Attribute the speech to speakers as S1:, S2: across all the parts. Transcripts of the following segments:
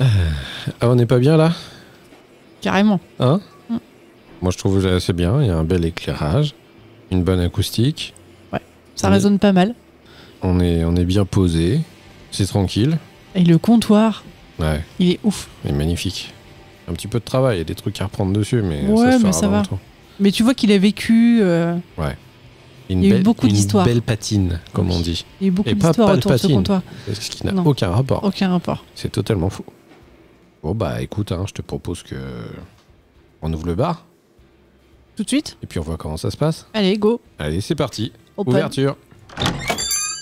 S1: Ah, on n'est pas bien là?
S2: Carrément.
S1: Hein? Moi je trouve que c'est bien, il y a un bel éclairage, une bonne acoustique.
S2: Ça résonne pas mal.
S1: On est bien posé, c'est tranquille.
S2: Et le comptoir,
S1: Ouais,
S2: il est ouf.
S1: il est magnifique. Un petit peu de travail, il y a des trucs à reprendre dessus, mais
S2: Ouais,
S1: ça se
S2: mais
S1: fera
S2: ça
S1: dans
S2: va.
S1: le temps.
S2: Mais tu vois qu'il a vécu.
S1: Il
S2: y a eu beaucoup d'histoires.
S1: Une belle patine, comme on dit.
S2: Il y a eu beaucoup
S1: Et pas
S2: d'histoires autour de ce
S1: Palpatine.
S2: comptoir.
S1: Ce qui n'a
S2: Non.
S1: aucun rapport.
S2: Aucun rapport.
S1: C'est totalement faux. Bon bah écoute, je te propose que on ouvre le bar
S2: Tout de suite.
S1: et puis on voit comment ça se passe.
S2: Allez, go.
S1: Allez, c'est parti.
S2: Open.
S1: Ouverture.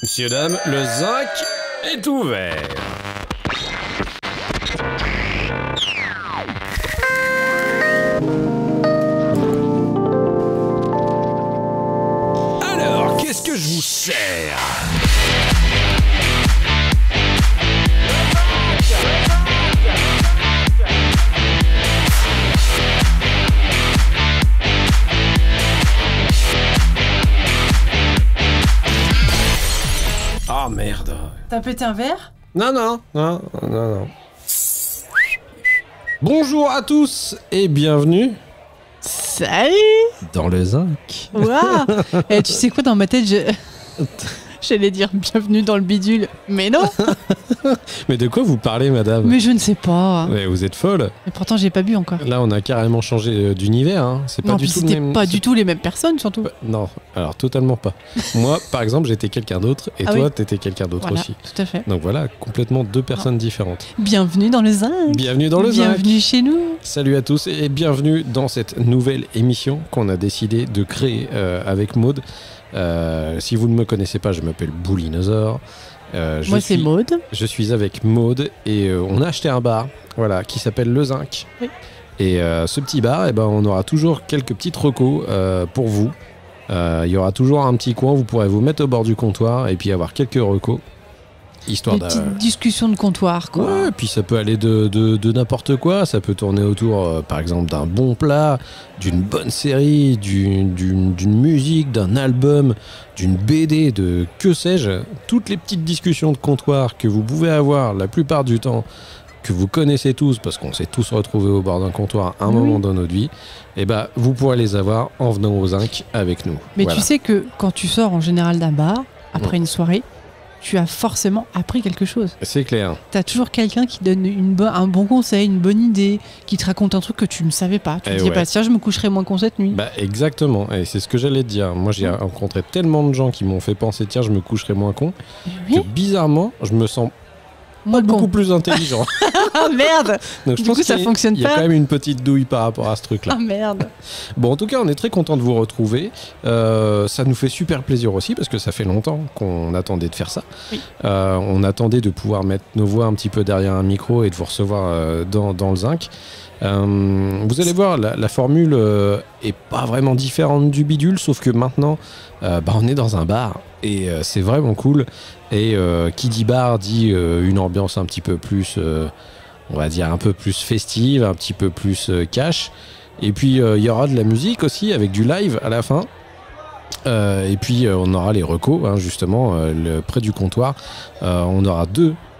S1: Messieurs, dames, le zinc est ouvert. Alors, qu'est-ce que je vous sers? Ah merde.
S2: T'as pété un verre?
S1: Non. Bonjour à tous et bienvenue
S2: Salut.
S1: dans le zinc.
S2: Waouh. Et tu sais quoi, dans ma tête, j'allais dire bienvenue dans le bidule. Mais non.
S1: Mais de quoi vous parlez, madame?
S2: Mais je ne sais pas.
S1: Ouais, vous êtes folle.
S2: Et pourtant, j'ai pas bu encore.
S1: Là, on a carrément changé d'univers. C'est pas
S2: Non,
S1: du
S2: puis
S1: tout le
S2: c'était
S1: même.
S2: pas du tout les mêmes personnes, surtout.
S1: Non, alors totalement pas. Moi, par exemple, j'étais quelqu'un d'autre et
S2: Ah
S1: toi,
S2: oui.
S1: t'étais quelqu'un d'autre
S2: Voilà,
S1: aussi.
S2: tout à fait.
S1: Donc voilà, complètement deux personnes différentes.
S2: Bienvenue dans le zinc.
S1: Bienvenue dans le zinc.
S2: Bienvenue chez nous.
S1: Salut à tous et bienvenue dans cette nouvelle émission qu'on a décidé de créer avec Maud. Si vous ne me connaissez pas, je m'appelle Boulinosaure.
S2: Moi, c'est Maud.
S1: Je suis avec Maud et on a acheté un bar, voilà, qui s'appelle Le Zinc.
S2: Oui.
S1: Et ce petit bar, on aura toujours quelques petites recos pour vous. Il y aura toujours un petit coin, vous pourrez vous mettre au bord du comptoir et puis avoir quelques recos. Histoire
S2: Une petite discussion de comptoir, quoi.
S1: Ouais, puis ça peut aller de n'importe quoi. Ça peut tourner autour, par exemple, d'un bon plat, d'une bonne série, d'une musique, d'un album, d'une BD, de que sais-je. Toutes les petites discussions de comptoir que vous pouvez avoir la plupart du temps, que vous connaissez tous, parce qu'on s'est tous retrouvés au bord d'un comptoir à un moment dans notre vie, vous pourrez les avoir en venant au zinc avec nous.
S2: Mais
S1: Voilà.
S2: tu sais que quand tu sors en général d'un bar, après une soirée, tu as forcément appris quelque chose.
S1: C'est clair.
S2: Tu as toujours quelqu'un qui donne un bon conseil, une bonne idée, qui te raconte un truc que tu ne savais pas. Tu te dis, tiens, je me coucherai moins con cette nuit.
S1: Exactement, et c'est ce que j'allais te dire. Moi, j'ai rencontré tellement de gens qui m'ont fait penser, tiens, je me coucherai moins con,
S2: Oui.
S1: que bizarrement, je me sens
S2: Moins
S1: beaucoup
S2: con.
S1: plus intelligent.
S2: Ah merde.
S1: Donc,
S2: Du coup, ça fonctionne
S1: Il y a
S2: pas.
S1: quand même une petite douille par rapport à ce truc-là.
S2: Ah merde.
S1: Bon, en tout cas, on est très content de vous retrouver. Ça nous fait super plaisir aussi parce que ça fait longtemps qu'on attendait de faire ça.
S2: Oui.
S1: On attendait de pouvoir mettre nos voix un petit peu derrière un micro et de vous recevoir dans le zinc. Vous allez voir, la formule est pas vraiment différente du bidule, sauf que maintenant, on est dans un bar et c'est vraiment cool. Et qui dit bar dit une ambiance un petit peu plus, on va dire un peu plus festive, un petit peu plus cash. Et puis il y aura de la musique aussi avec du live à la fin. Et puis on aura les recos, justement, près du comptoir. On aura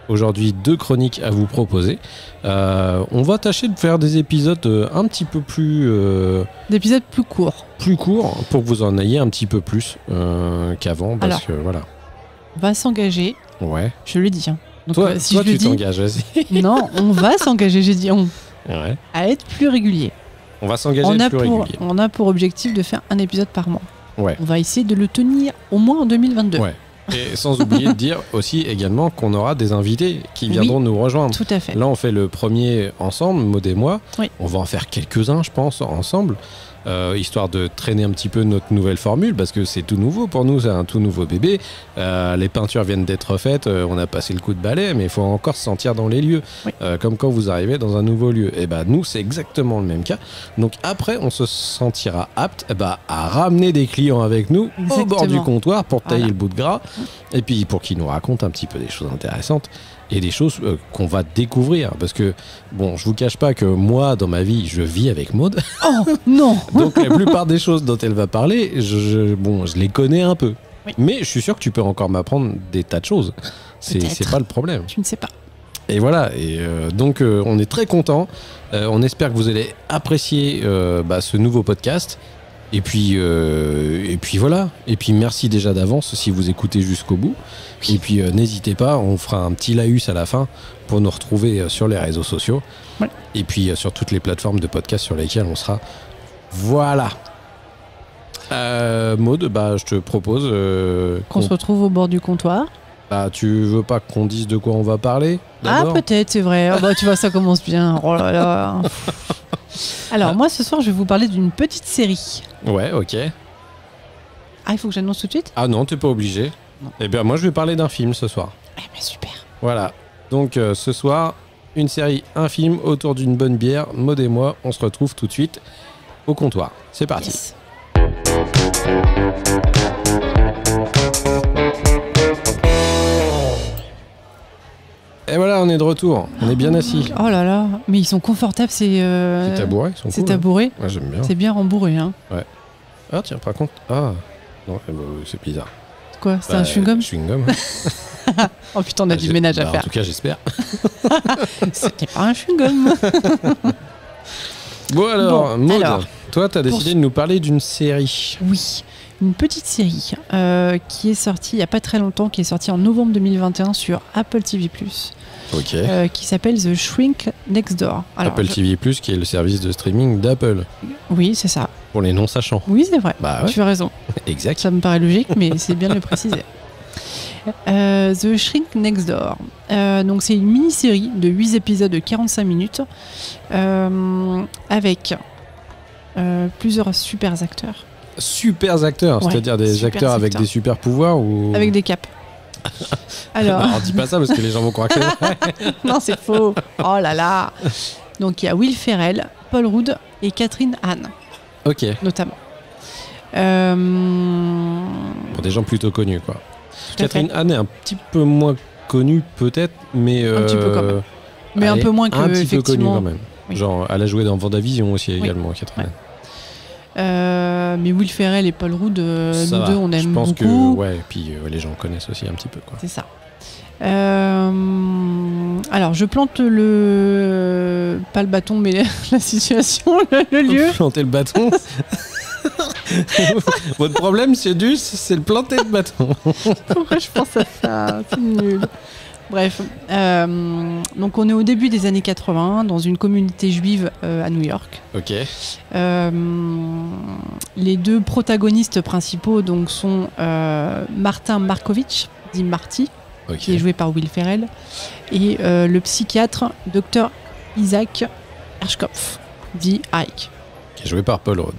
S1: aujourd'hui deux chroniques à vous proposer. On va tâcher de faire des épisodes un petit peu plus
S2: D'épisodes plus courts.
S1: pour que vous en ayez un petit peu plus qu'avant. Parce
S2: Alors.
S1: que voilà.
S2: Va s'engager.
S1: Ouais.
S2: Je le dis. Donc,
S1: Toi,
S2: si
S1: toi
S2: je le
S1: tu
S2: dis,
S1: t'engages, vas-y.
S2: non, on va s'engager. J'ai dit
S1: Ouais.
S2: à être plus régulier.
S1: On va s'engager
S2: On
S1: à
S2: a,
S1: être plus régulier.
S2: on a pour objectif de faire un épisode par mois.
S1: Ouais.
S2: On va essayer de le tenir au moins en 2022.
S1: Ouais. Et sans oublier de dire aussi également qu'on aura des invités qui viendront nous rejoindre.
S2: Tout à fait.
S1: Là, on fait le premier ensemble, Maud et moi.
S2: Oui.
S1: On va en faire quelques-uns, je pense, ensemble, histoire de traîner un petit peu notre nouvelle formule, parce que c'est tout nouveau pour nous, c'est un tout nouveau bébé. Les peintures viennent d'être faites, on a passé le coup de balai, mais il faut encore se sentir dans les lieux.
S2: Oui.
S1: Comme quand vous arrivez dans un nouveau lieu. Et nous, c'est exactement le même cas. Donc après, on se sentira apte à ramener des clients avec nous au bord du
S2: Exactement.
S1: comptoir pour tailler
S2: Voilà.
S1: le bout de gras, et puis pour qu'ils nous racontent un petit peu des choses intéressantes. Et des choses qu'on va découvrir. Parce que, bon, je vous cache pas que moi, dans ma vie, je vis avec Maud.
S2: Oh non.
S1: Donc la plupart des choses dont elle va parler, je les connais un peu.
S2: Oui.
S1: Mais je suis sûr que tu peux encore m'apprendre des tas de choses. C'est
S2: Peut-être.
S1: pas le problème.
S2: Tu ne sais pas.
S1: Et voilà, et donc on est très content. On espère que vous allez apprécier ce nouveau podcast. Et puis voilà. Et puis merci déjà d'avance si vous écoutez jusqu'au bout. Et puis n'hésitez pas, on fera un petit laïus à la fin pour nous retrouver sur les réseaux sociaux.
S2: Ouais.
S1: Et puis sur toutes les plateformes de podcast sur lesquelles on sera. Voilà. Maud, je te propose
S2: qu'on se retrouve au bord du comptoir.
S1: Tu veux pas qu'on dise de quoi on va parler d'abord ?
S2: Peut-être, c'est vrai. Tu vois, ça commence bien. Oh là là. Alors, moi, ce soir, je vais vous parler d'une petite série.
S1: Ouais, ok.
S2: Il faut que j'annonce tout de suite ?
S1: Ah non, t'es pas obligé. Non. Eh bien, moi, je vais parler d'un film ce soir.
S2: Super.
S1: Voilà. Donc, ce soir, une série, un film autour d'une bonne bière. Maud et moi, on se retrouve tout de suite au comptoir. C'est parti. Yes. Et voilà, on est de retour. On est bien assis.
S2: Oh là là, mais ils sont confortables ces
S1: tabourets. Ils sont
S2: ces tabourets.
S1: Ouais, j'aime bien.
S2: C'est bien rembourré, hein.
S1: Ouais. Ah tiens, par contre, non, c'est bizarre.
S2: Quoi ? C'est un chewing-gum ?
S1: Chewing-gum.
S2: Oh putain, on a du ménage à faire.
S1: En tout cas, j'espère.
S2: C'était pas un chewing-gum.
S1: Bon alors, Maud, toi, t'as décidé de nous parler d'une série.
S2: Oui. Une petite série qui est sortie il n'y a pas très longtemps, qui est sortie en novembre 2021 sur Apple TV+.
S1: Ok.
S2: Qui s'appelle The Shrink Next Door. Alors,
S1: Apple TV+, qui est le service de streaming d'Apple.
S2: Oui, c'est ça.
S1: Pour les non-sachants.
S2: Oui, c'est vrai.
S1: Ouais.
S2: Tu as raison.
S1: Exact.
S2: Ça me paraît logique, mais c'est bien de le préciser. The Shrink Next Door. Donc c'est une mini-série de 8 épisodes de 45 minutes avec plusieurs super acteurs.
S1: Super acteurs, c'est-à-dire des acteurs avec des super pouvoirs ou...
S2: Avec des capes. Alors...
S1: non, dis pas ça parce que les gens vont croire que c'est vrai.
S2: Non, c'est faux. Oh là là. Donc il y a Will Ferrell, Paul Rudd et Catherine Hahn.
S1: Ok.
S2: Notamment.
S1: Pour des gens plutôt connus, quoi. Catherine Hahn est un petit peu moins connue peut-être, mais...
S2: un petit peu quand même. Mais un peu moins que...
S1: Un petit peu connue quand même.
S2: Oui.
S1: Genre, elle a joué dans Vendavision aussi également, Catherine Hahn.
S2: Mais Will Ferrell et Paul Rudd, nous deux, on aime beaucoup.
S1: Je pense que, puis les gens connaissent aussi un petit peu, quoi.
S2: C'est ça. Alors, je plante pas le bâton, mais la situation, le lieu.
S1: Planter le bâton. Votre problème, c'est le planter le bâton.
S2: Pourquoi je pense à ça ? C'est nul. Bref, donc on est au début des années 80 dans une communauté juive à New York.
S1: Ok.
S2: Les deux protagonistes principaux donc sont Martin Markovitch, dit Marty, qui est joué par Will Ferrell, et le psychiatre Dr Isaac Hershkopf, dit Ike.
S1: Qui est joué par Paul Rudd.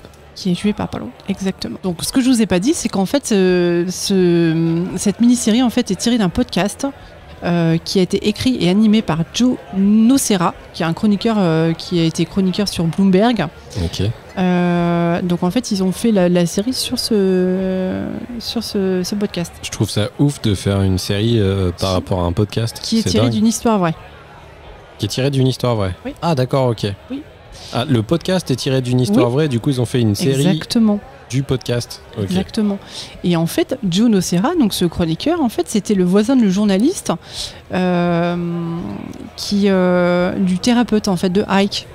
S2: Exactement. Donc ce que je vous ai pas dit, c'est qu'en fait cette mini-série en fait est tirée d'un podcast qui a été écrit et animé par Joe Nocera, qui est un chroniqueur qui a été chroniqueur sur Bloomberg.
S1: Ok.
S2: Donc en fait, ils ont fait la série sur ce podcast.
S1: Je trouve ça ouf de faire une série par rapport à un podcast.
S2: Qui est tiré d'une histoire vraie.
S1: Qui est tiré d'une histoire vraie.
S2: Oui.
S1: Ah d'accord, ok.
S2: Oui.
S1: Ah, le podcast est tiré d'une histoire vraie, du coup ils ont fait une série.
S2: Exactement.
S1: Du podcast. Okay.
S2: Exactement. Et en fait, Joe Nocera, donc ce chroniqueur, en fait, c'était le voisin du journaliste du thérapeute en fait de Ike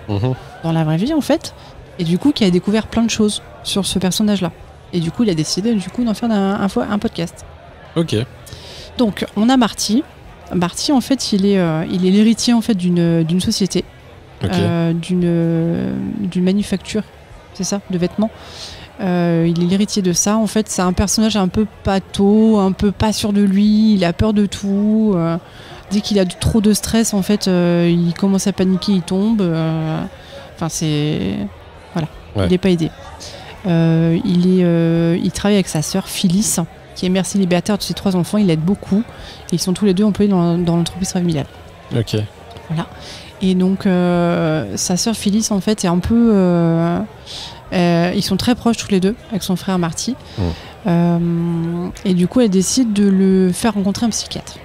S2: dans la vraie vie en fait, et du coup qui a découvert plein de choses sur ce personnage-là. Et du coup, il a décidé d'en faire un podcast. Ok. Donc, on a Marty. Marty, en fait, il est l'héritier en fait d'une société, d'une manufacture, c'est ça, de vêtements. Il est l'héritier de ça. En fait, c'est un personnage un peu pâteau, un peu pas sûr de lui. Il a peur de tout. Dès qu'il a trop de stress, en fait, il commence à paniquer, il tombe. Enfin, c'est... Voilà. Ouais. Il n'est pas aidé. Il travaille avec sa sœur Phyllis, qui est mère célibataire de ses 3 enfants. Il l'aide beaucoup. Et ils sont tous les deux employés dans l'entreprise familiale. Ok. Voilà. Et donc, sa sœur Phyllis, en fait, est un peu... ils sont très proches tous les deux avec son frère Marty. Et du coup, elle décide de le faire rencontrer un psychiatre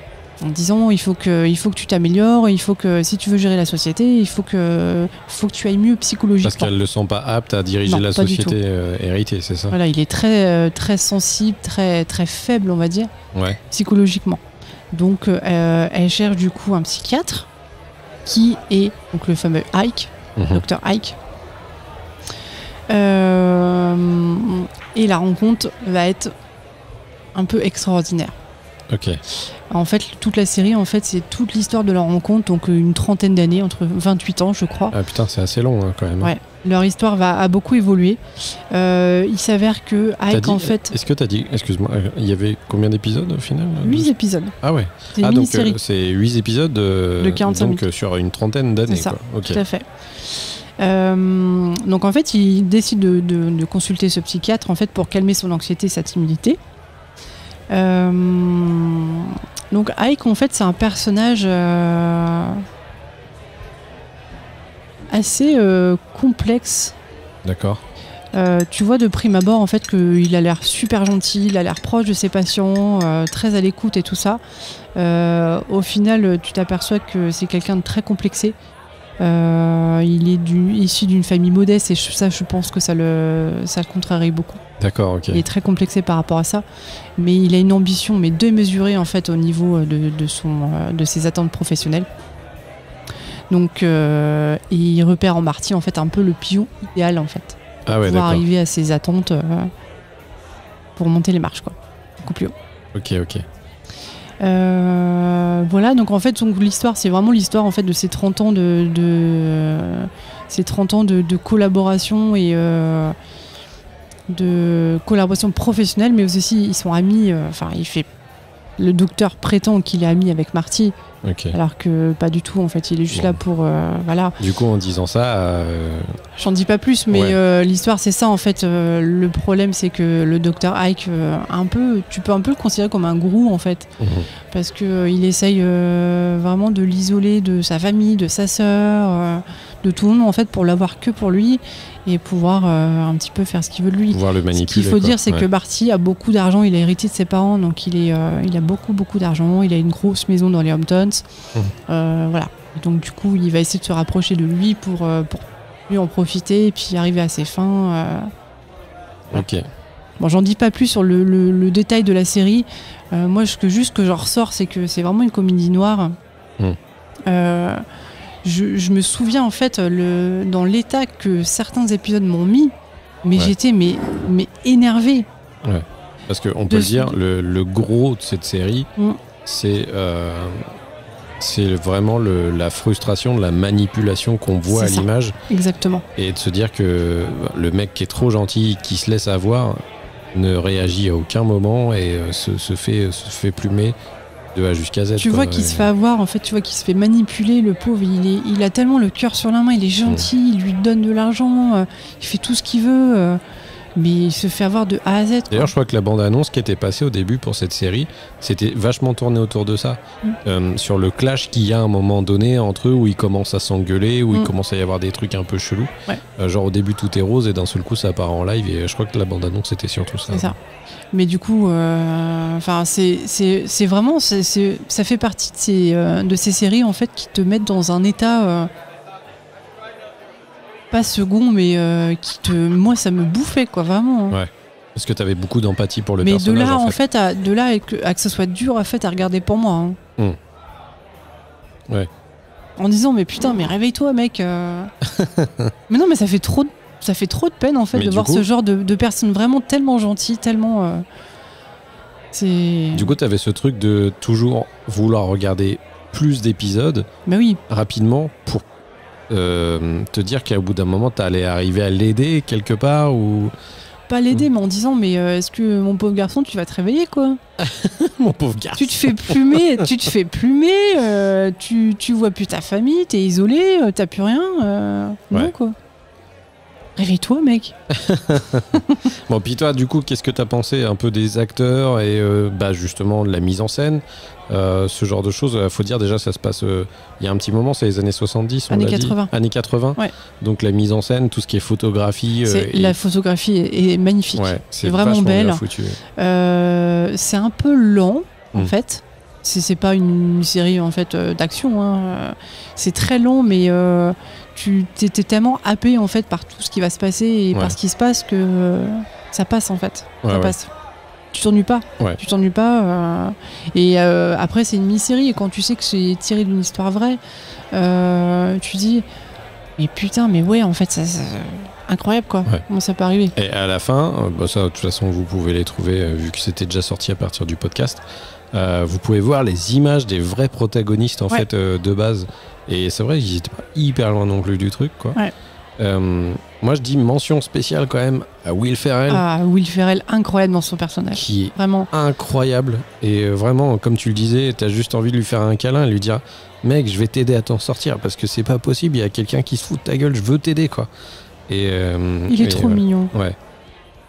S2: en disant il faut que tu t'améliores, il faut que si tu veux gérer la société, il faut que tu ailles mieux psychologiquement. Parce
S1: qu'elle le sent pas apte à diriger la société héritée, c'est ça ?
S2: Voilà, il est très très sensible, très très faible, on va dire, psychologiquement. Donc, elle cherche du coup un psychiatre qui est donc le fameux Ike, Dr Ike. Et la rencontre va être un peu extraordinaire.
S1: Ok.
S2: En fait, toute la série, en fait, c'est toute l'histoire de leur rencontre, donc une trentaine d'années, entre 28 ans, je crois.
S1: Ah putain, c'est assez long quand même.
S2: Ouais. Leur histoire a beaucoup évolué. Il s'avère que Ike, en fait...
S1: Est-ce que t'as dit, excuse-moi, il y avait combien d'épisodes au final?
S2: 8 épisodes.
S1: Ah ouais.
S2: C'est une mini-série.
S1: Donc c'est 8 épisodes
S2: de 45
S1: minutes. Sur une trentaine d'années.
S2: C'est ça,
S1: quoi. Okay.
S2: Tout à fait. Donc en fait, il décide de consulter ce psychiatre en fait, pour calmer son anxiété et sa timidité. Donc Ike, en fait, c'est un personnage assez complexe.
S1: D'accord.
S2: Tu vois de prime abord en fait qu'il a l'air super gentil, il a l'air proche de ses patients, très à l'écoute et tout ça. Au final, tu t'aperçois que c'est quelqu'un de très complexé. Il est issu d'une famille modeste et ça, je pense que ça le contrarie beaucoup.
S1: D'accord, ok.
S2: Il est très complexé par rapport à ça, mais il a une ambition mais démesurée en fait au niveau de ses attentes professionnelles. Donc, il repère en Marty en fait un peu le pion idéal en fait.
S1: Ah ouais,
S2: pour arriver à ses attentes pour monter les marches quoi, beaucoup plus haut.
S1: Ok.
S2: Voilà, donc en fait l'histoire, c'est vraiment l'histoire en fait de ces 30 ans de collaboration et de collaboration professionnelle, mais aussi ils sont amis. Le docteur prétend qu'il est ami avec Marty, alors que pas du tout en fait, il est juste là pour voilà.
S1: Du coup, en disant ça,
S2: j'en dis pas plus, mais l'histoire c'est ça en fait. Le problème c'est que le docteur Ike, tu peux un peu le considérer comme un gourou en fait, parce que il essaye vraiment de l'isoler de sa famille, de sa sœur, de tout le monde en fait, pour l'avoir que pour lui et pouvoir un petit peu faire ce qu'il veut de lui.
S1: Pouvoir le manipuler.
S2: Ce qu'il faut dire, c'est que Marty a beaucoup d'argent, il a hérité de ses parents, donc il a beaucoup d'argent, il a une grosse maison dans les Hamptons. Voilà. Et donc du coup, il va essayer de se rapprocher de lui pour lui en profiter et puis arriver à ses fins.
S1: Ok.
S2: Bon, j'en dis pas plus sur le détail de la série. Moi, ce que j'en ressors, c'est que c'est vraiment une comédie noire. Je me souviens en fait dans l'état que certains épisodes m'ont mis, mais j'étais énervée.
S1: Ouais. Parce qu'on peut le dire, le gros de cette série, c'est vraiment la frustration de la manipulation qu'on voit à l'image.
S2: Exactement.
S1: Et de se dire que le mec qui est trop gentil, qui se laisse avoir, ne réagit à aucun moment et se fait plumer de A jusqu'à Z.
S2: Tu vois qu'il se fait avoir, en fait, tu vois qu'il se fait manipuler, le pauvre. Il a tellement le cœur sur la main, il est gentil, il lui donne de l'argent, il fait tout ce qu'il veut. Mais il se fait avoir de A à Z.
S1: D'ailleurs, je crois que la bande-annonce qui était passée au début pour cette série, c'était vachement tourné autour de ça. Sur le clash qu'il y a à un moment donné entre eux, où ils commencent à s'engueuler, où il commence à y avoir des trucs un peu chelous. Genre au début, tout est rose et d'un seul coup, ça part en live. Et je crois que la bande-annonce, c'était surtout ça.
S2: C'est ça. Mais du coup, c'est vraiment... ça fait partie de ces séries, en fait, qui te mettent dans un état... pas second, mais moi ça me bouffait quoi, vraiment.
S1: Ouais. Parce que t'avais beaucoup d'empathie pour le personnage.
S2: Mais de là en fait, à que ça soit dur à regarder pour moi.
S1: Ouais.
S2: En disant mais putain, mais réveille-toi mec. Mais non, mais ça fait trop de peine en fait de voir ce genre de personnes vraiment tellement gentilles, tellement.
S1: Du coup, t'avais ce truc de toujours vouloir regarder plus d'épisodes.
S2: Mais oui.
S1: Rapidement pour te dire qu'au bout d'un moment t'allais arriver à l'aider quelque part ou
S2: pas l'aider mais en disant mais est-ce que mon pauvre garçon tu vas te réveiller quoi.
S1: Mon pauvre garçon,
S2: tu te fais plumer, tu vois plus ta famille, t'es isolé, t'as plus rien, non quoi. Réveille-toi mec.
S1: Bon, puis toi du coup qu'est-ce que t'as pensé un peu des acteurs et justement de la mise en scène, ce genre de choses? Faut dire déjà ça se passe il y a un petit moment, c'est les années 70,
S2: années 80.
S1: Années 80.
S2: Ouais.
S1: Donc la mise en scène, tout ce qui est photographie,
S2: la photographie est magnifique.
S1: Ouais,
S2: c'est vraiment belle. C'est un peu lent en fait. C'est pas une série en fait d'action, c'est très long, mais tu t'es tellement happé en fait par tout ce qui va se passer et par ce qui se passe que ça passe en fait. Ça passe. tu t'ennuies pas.
S1: Ouais.
S2: Tu t'ennuies pas. Et après, c'est une mini-série. Et quand tu sais que c'est tiré d'une histoire vraie, tu dis, mais putain, mais ouais, en fait, ça incroyable, quoi.
S1: Ouais.
S2: Comment ça peut arriver.
S1: Et à la fin, ça, de toute façon, vous pouvez les trouver, vu que c'était déjà sorti à partir du podcast. Vous pouvez voir les images des vrais protagonistes, en fait, de base. Et c'est vrai, ils étaient pas hyper loin non plus du truc, quoi.
S2: Ouais.
S1: Moi, je dis mention spéciale quand même à Will Ferrell.
S2: Ah, Will Ferrell, incroyable dans son personnage.
S1: Qui est
S2: vraiment
S1: incroyable. Et vraiment, comme tu le disais, t'as juste envie de lui faire un câlin et lui dire mec, je vais t'aider à t'en sortir parce que c'est pas possible, il y a quelqu'un qui se fout de ta gueule, je veux t'aider, quoi. Et,
S2: il est trop mignon.
S1: Ouais.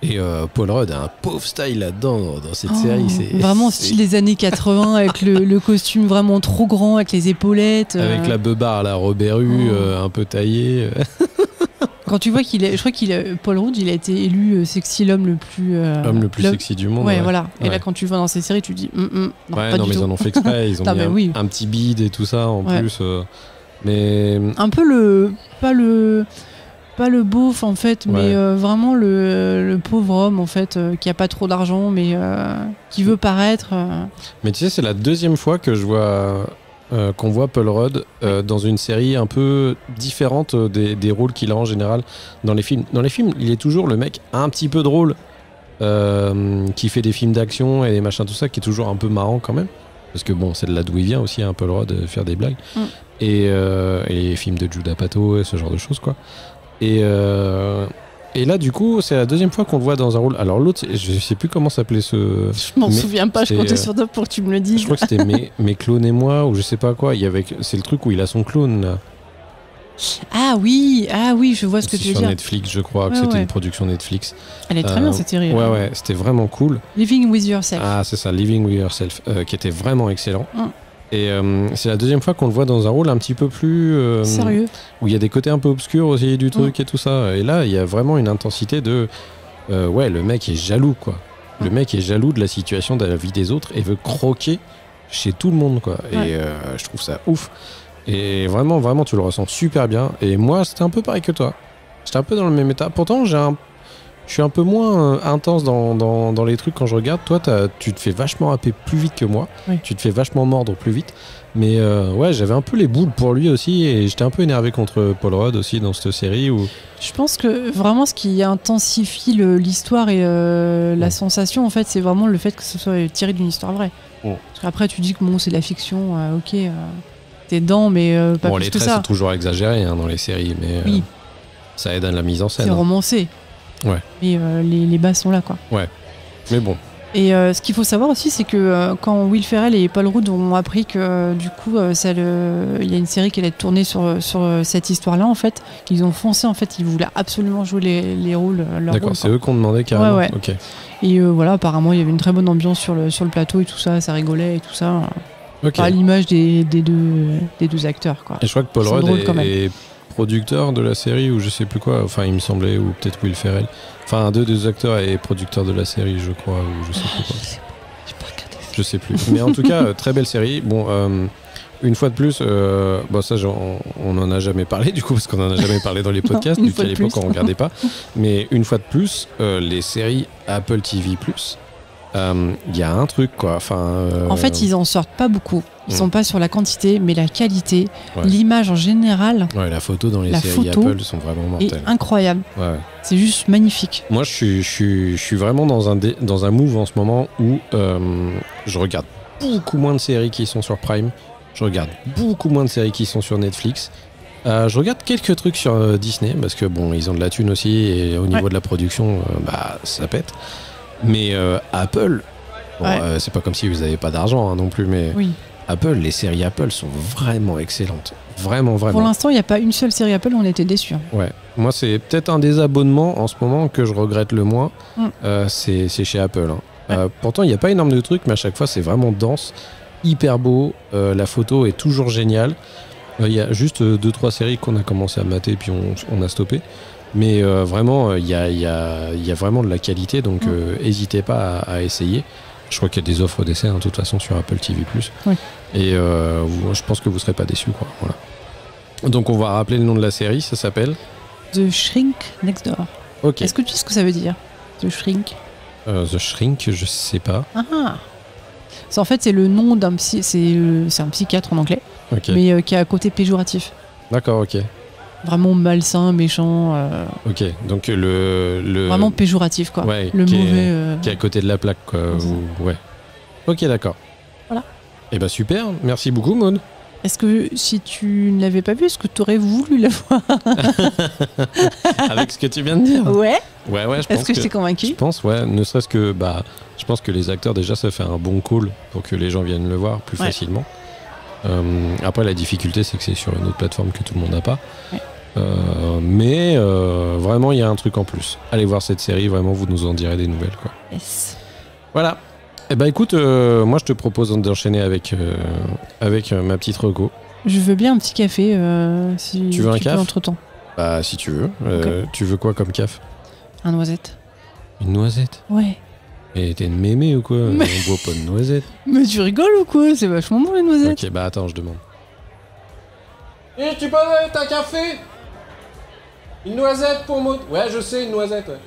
S1: Et Paul Rudd a un pauvre style là-dedans, dans cette série. C'est
S2: vraiment style des années 80, avec le costume vraiment trop grand, avec les épaulettes.
S1: Avec la beubare à la Robert Hue, un peu taillée.
S2: Quand tu vois Paul Rudd, il a été élu sexy l'homme le plus
S1: sexy du monde.
S2: Ouais, voilà. Et là, quand tu le vois dans ces séries, tu te dis non, pas du tout.
S1: Mais ils en ont fait exprès. Ils ont mis un petit bide et tout ça en plus. Mais
S2: un peu pas le beauf en fait, mais vraiment le pauvre homme en fait, qui a pas trop d'argent, mais qui veut paraître.
S1: Mais tu sais, c'est la deuxième fois que je vois qu'on voit Paul Rudd dans une série un peu différente des rôles qu'il a en général dans les films. Dans les films, il est toujours le mec un petit peu drôle, qui fait des films d'action et des machins, tout ça, qui est toujours un peu marrant quand même. Parce que bon, c'est de là d'où il vient aussi, un Paul Rudd, faire des blagues. Et les films de Judd Apatow et ce genre de choses, quoi. Et là, du coup, c'est la deuxième fois qu'on le voit dans un rôle. Alors l'autre, je sais plus comment s'appelait ce...
S2: Je m'en souviens pas, je comptais sur toi pour que tu me le dises.
S1: Je crois que c'était mes clones et moi, ou je sais pas quoi. C'est le truc où il a son clone, là.
S2: Ah oui, je vois ce que tu veux dire.
S1: Sur Netflix, je crois que c'était une production Netflix.
S2: Elle est très bien, cette série.
S1: Ouais, c'était vraiment cool.
S2: Living with Yourself.
S1: Ah, c'est ça, Living with Yourself, qui était vraiment excellent. Et c'est la deuxième fois qu'on le voit dans un rôle un petit peu plus...
S2: sérieux.
S1: Où il y a des côtés un peu obscurs aussi du truc et tout ça. Et là, il y a vraiment une intensité de... le mec est jaloux, quoi. Le mec est jaloux de la situation, de la vie des autres et veut croquer chez tout le monde, quoi. Et je trouve ça ouf. Et vraiment, vraiment, tu le ressens super bien. Et moi, c'était un peu pareil que toi. J'étais un peu dans le même état. Pourtant, je suis un peu moins intense dans les trucs quand je regarde. Toi, tu te fais vachement happer plus vite que moi. Oui. Tu te fais vachement mordre plus vite. Mais j'avais un peu les boules pour lui aussi. Et j'étais un peu énervé contre Paul Rudd aussi dans cette série.
S2: Je pense que vraiment ce qui intensifie l'histoire et la sensation, en fait, c'est vraiment le fait que ce soit tiré d'une histoire vraie. Parce qu'après, tu dis que bon, c'est de la fiction, ok, t'es dedans, mais pas plus que ça.
S1: Les traits sont toujours exagérés dans les séries, mais ça aide à la mise en scène.
S2: C'est romancé.
S1: Ouais.
S2: Mais les bases sont là, quoi.
S1: Ouais. Mais bon.
S2: Et ce qu'il faut savoir aussi, c'est que quand Will Ferrell et Paul Rudd ont appris que du coup, il y a une série qui allait être tournée sur cette histoire-là, en fait, ils ont foncé, en fait, ils voulaient absolument jouer les rôles.
S1: D'accord, c'est eux qu'on demandait carrément.
S2: Ouais.
S1: Okay.
S2: Et voilà, apparemment, il y avait une très bonne ambiance sur le plateau et tout ça, ça rigolait et tout ça.
S1: Okay.
S2: À l'image des deux acteurs, quoi.
S1: Et je crois que Paul Rudd est producteur de la série ou je sais plus quoi, enfin il me semblait, ou peut-être Will Ferrell, enfin un des acteurs est producteur de la série, je crois, ou je sais plus quoi. Je sais plus, mais en tout cas très belle série. Bon, une fois de plus, ça on en a jamais parlé du coup, parce qu'on en a jamais parlé dans les podcasts, vu qu'à l'époque on regardait pas, mais une fois de plus, les séries Apple TV+, y a un truc, quoi.
S2: En fait, ils en sortent pas beaucoup. Ils sont pas sur la quantité, mais la qualité, l'image en général.
S1: Ouais, la photo dans les séries Apple sont vraiment mortelles.
S2: Est incroyable.
S1: Ouais.
S2: C'est juste magnifique.
S1: Moi, je suis vraiment dans un move en ce moment où je regarde beaucoup moins de séries qui sont sur Prime. Je regarde beaucoup moins de séries qui sont sur Netflix. Je regarde quelques trucs sur Disney parce que bon, ils ont de la thune aussi et au niveau de la production, ça pète. Mais Apple, c'est pas comme si vous n'avez pas d'argent non plus, mais Apple, les séries Apple sont vraiment excellentes. Vraiment, vraiment.
S2: Pour l'instant, il n'y a pas une seule série Apple où on était déçus.
S1: Ouais. Moi, c'est peut-être un des abonnements en ce moment que je regrette le moins. C'est chez Apple. Pourtant, il n'y a pas énorme de trucs, mais à chaque fois, c'est vraiment dense, hyper beau. La photo est toujours géniale. Il y a juste 2-3 séries qu'on a commencé à mater, puis on a stoppé. Mais vraiment, il y a vraiment de la qualité, donc n'hésitez pas à essayer. Je crois qu'il y a des offres d'essai, de toute façon, sur Apple TV+.
S2: Oui.
S1: Et je pense que vous ne serez pas déçus, quoi. Voilà. Donc, on va rappeler le nom de la série, ça s'appelle
S2: The Shrink Next Door.
S1: Okay.
S2: Est-ce que tu sais ce que ça veut dire, The Shrink?
S1: The Shrink, je sais pas.
S2: En fait, c'est le nom d'un psy, c'est un psychiatre en anglais, mais qui a un côté péjoratif.
S1: D'accord, ok.
S2: Vraiment malsain, méchant.
S1: Ok, donc le
S2: vraiment péjoratif, quoi.
S1: Ouais,
S2: le mauvais.
S1: Qui est à côté de la plaque, quoi. Ouais. Ok, d'accord.
S2: Voilà.
S1: Eh ben super, merci beaucoup, Maud.
S2: Est-ce que si tu ne l'avais pas vu, est-ce que tu aurais voulu la voir?
S1: Avec ce que tu viens de dire.
S2: Ouais.
S1: Ouais, je pense.
S2: Est-ce que je t'ai convaincu?
S1: Je pense, ouais. Ne serait-ce que, je pense que les acteurs déjà ça fait un bon call pour que les gens viennent le voir plus facilement. Après, la difficulté, c'est que c'est sur une autre plateforme que tout le monde n'a pas. Ouais. Mais vraiment, il y a un truc en plus. Allez voir cette série, vraiment, vous nous en direz des nouvelles, quoi.
S2: Yes.
S1: Voilà. Eh ben écoute, moi je te propose d'enchaîner avec ma petite reco.
S2: Je veux bien un petit café si
S1: tu veux un café
S2: entre temps.
S1: Bah si tu veux. Tu veux quoi comme café?
S2: Un noisette.
S1: Une noisette?
S2: Ouais.
S1: Et t'es une mémé ou quoi? On boit pas de noisette.
S2: Mais tu rigoles ou quoi? C'est vachement bon les noisettes.
S1: Ok, bah attends, je demande. Et tu peux mettre un café? Une noisette pour moi? Ouais, je sais, une noisette, ouais.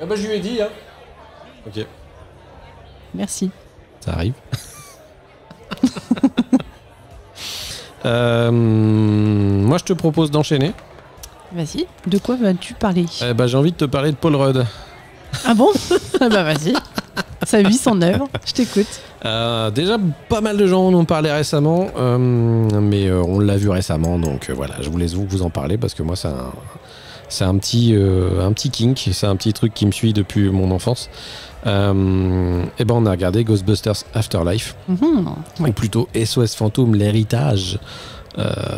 S1: Ah bah je lui ai dit, hein. Ok.
S2: Merci.
S1: Ça arrive. Moi, je te propose d'enchaîner.
S2: Vas-y. De quoi vas-tu parler?
S1: J'ai envie de te parler de Paul Rudd.
S2: Ah bon? Bah vas-y. Sa vie, son œuvre. Je t'écoute.
S1: Déjà, pas mal de gens en ont parlé récemment, mais on l'a vu récemment, donc voilà, je voulais vous en parler parce que moi, c'est un petit kink, c'est un petit truc qui me suit depuis mon enfance. On a regardé Ghostbusters Afterlife, ou plutôt SOS Fantôme, l'héritage,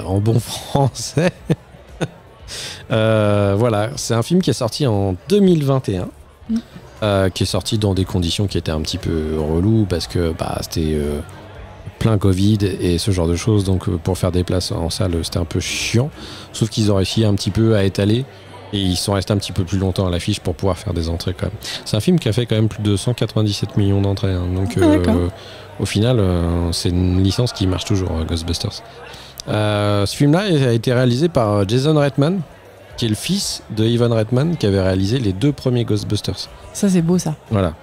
S1: en bon français. Voilà, c'est un film qui est sorti en 2021, qui est sorti dans des conditions qui étaient un petit peu reloues parce que c'était plein Covid et ce genre de choses, donc pour faire des places en salle, c'était un peu chiant, sauf qu'ils ont réussi un petit peu à étaler. Et ils sont restés un petit peu plus longtemps à l'affiche pour pouvoir faire des entrées quand même. C'est un film qui a fait quand même plus de 197 millions d'entrées. Hein. Donc au final, c'est une licence qui marche toujours, Ghostbusters. Ce film-là a été réalisé par Jason Reitman, qui est le fils de Ivan Reitman, qui avait réalisé les 2 premiers Ghostbusters.
S2: Ça, c'est beau, ça.
S1: Voilà.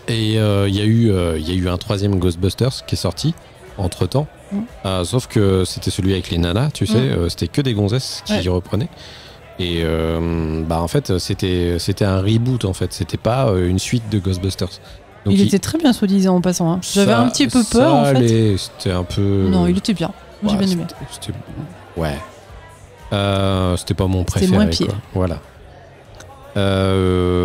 S1: Et il y a eu un 3e Ghostbusters qui est sorti entre-temps. Sauf que c'était celui avec les nanas, tu sais. C'était que des gonzesses qui reprenaient. Et en fait, c'était un reboot, en fait. C'était pas une suite de Ghostbusters. Donc
S2: il était très bien, soi-disant, en passant. Hein. J'avais un petit peu peur, en fait.
S1: C'était un peu...
S2: Non, il était bien. Moi, j'ai bien aimé.
S1: Ouais. C'était pas mon préféré.
S2: C'était moins pire.
S1: Quoi. Voilà.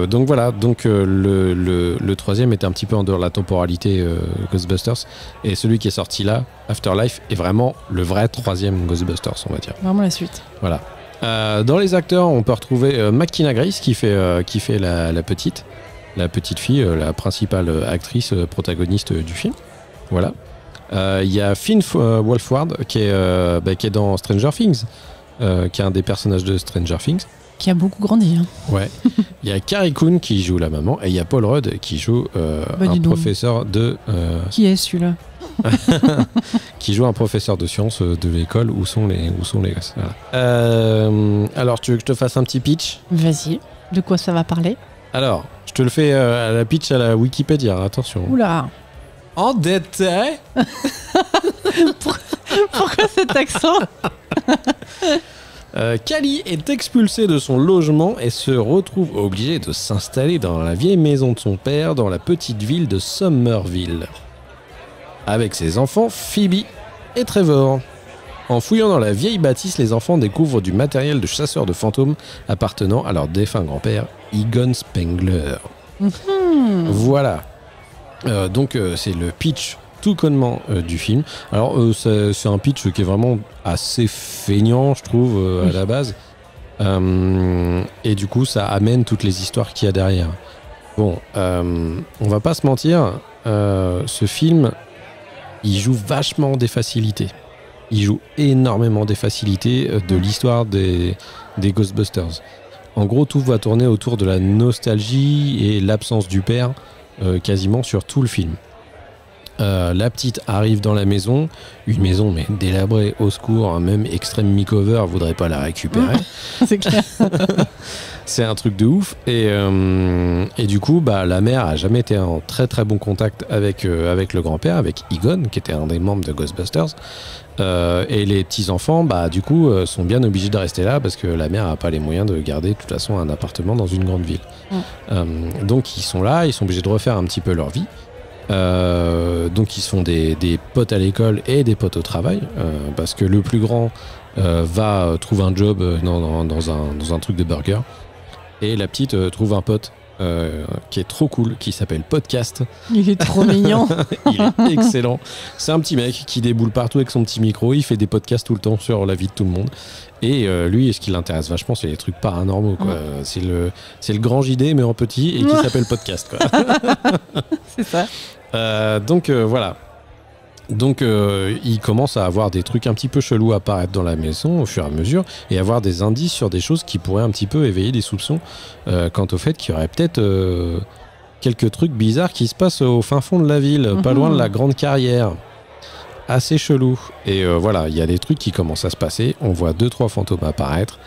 S1: Donc voilà. Donc le 3e était un petit peu en dehors de la temporalité Ghostbusters. Et celui qui est sorti là, Afterlife, est vraiment le vrai 3e Ghostbusters, on va dire.
S2: Vraiment la suite.
S1: Voilà. Dans les acteurs, on peut retrouver McKenna Grace qui fait la petite fille, la principale actrice protagoniste du film. Voilà. Il y a Finn Wolfhard qui est dans Stranger Things, qui est un des personnages de Stranger Things.
S2: Qui a beaucoup grandi. Hein.
S1: Ouais. Il y a Carrie Coon qui joue la maman et il y a Paul Rudd qui joue un professeur de...
S2: Qui est celui-là?
S1: Qui joue un professeur de sciences de l'école où sont les gosses. Voilà. Alors, tu veux que je te fasse un petit pitch?
S2: Vas-y. De quoi ça va parler?
S1: Alors, je te le fais à la pitch à la Wikipédia, attention.
S2: Oula.
S1: En détail.
S2: Pourquoi cet accent?
S1: Callie est expulsée de son logement et se retrouve obligée de s'installer dans la vieille maison de son père dans la petite ville de Somerville. Avec ses enfants Phoebe et Trevor. En fouillant dans la vieille bâtisse, les enfants découvrent du matériel de chasseurs de fantômes appartenant à leur défunt grand-père, Egon Spengler. Voilà. Donc c'est le pitch tout connement du film. Alors c'est un pitch qui est vraiment assez feignant, je trouve, à la base. Et du coup, ça amène toutes les histoires qu'il y a derrière. Bon, on va pas se mentir, ce film, il joue vachement des facilités. Il joue énormément des facilités de l'histoire des Ghostbusters. En gros, tout va tourner autour de la nostalgie et l'absence du père, quasiment sur tout le film. La petite arrive dans la maison, une maison mais délabrée, au secours, hein, même Extreme Makeover voudrait pas la récupérer.
S2: C'est clair.
S1: C'est un truc de ouf. Et du coup, la mère a jamais été en très très bon contact avec le grand-père, avec Egon, qui était un des membres de Ghostbusters. Et les petits-enfants, du coup, sont bien obligés de rester là parce que la mère n'a pas les moyens de garder de toute façon un appartement dans une grande ville. Donc ils sont là, ils sont obligés de refaire un petit peu leur vie. Donc ils sont des potes à l'école et des potes au travail parce que le plus grand va trouver un job dans un truc de burger et la petite trouve un pote qui est trop cool, qui s'appelle Podcast.
S2: Il est trop mignon.
S1: Il est excellent. C'est un petit mec qui déboule partout avec son petit micro, il fait des podcasts tout le temps sur la vie de tout le monde. Et lui, ce qui l'intéresse vachement, c'est les trucs paranormaux, quoi. C'est le grand JD, mais en petit, et qui s'appelle Podcast, quoi.
S2: C'est ça.
S1: Donc voilà. Donc il commence à avoir des trucs un petit peu chelous apparaître dans la maison au fur et à mesure et avoir des indices sur des choses qui pourraient un petit peu éveiller des soupçons quant au fait qu'il y aurait peut-être quelques trucs bizarres qui se passent au fin fond de la ville, pas loin de la grande carrière. Assez chelou. Et voilà, il y a des trucs qui commencent à se passer. On voit 2-3 fantômes apparaître.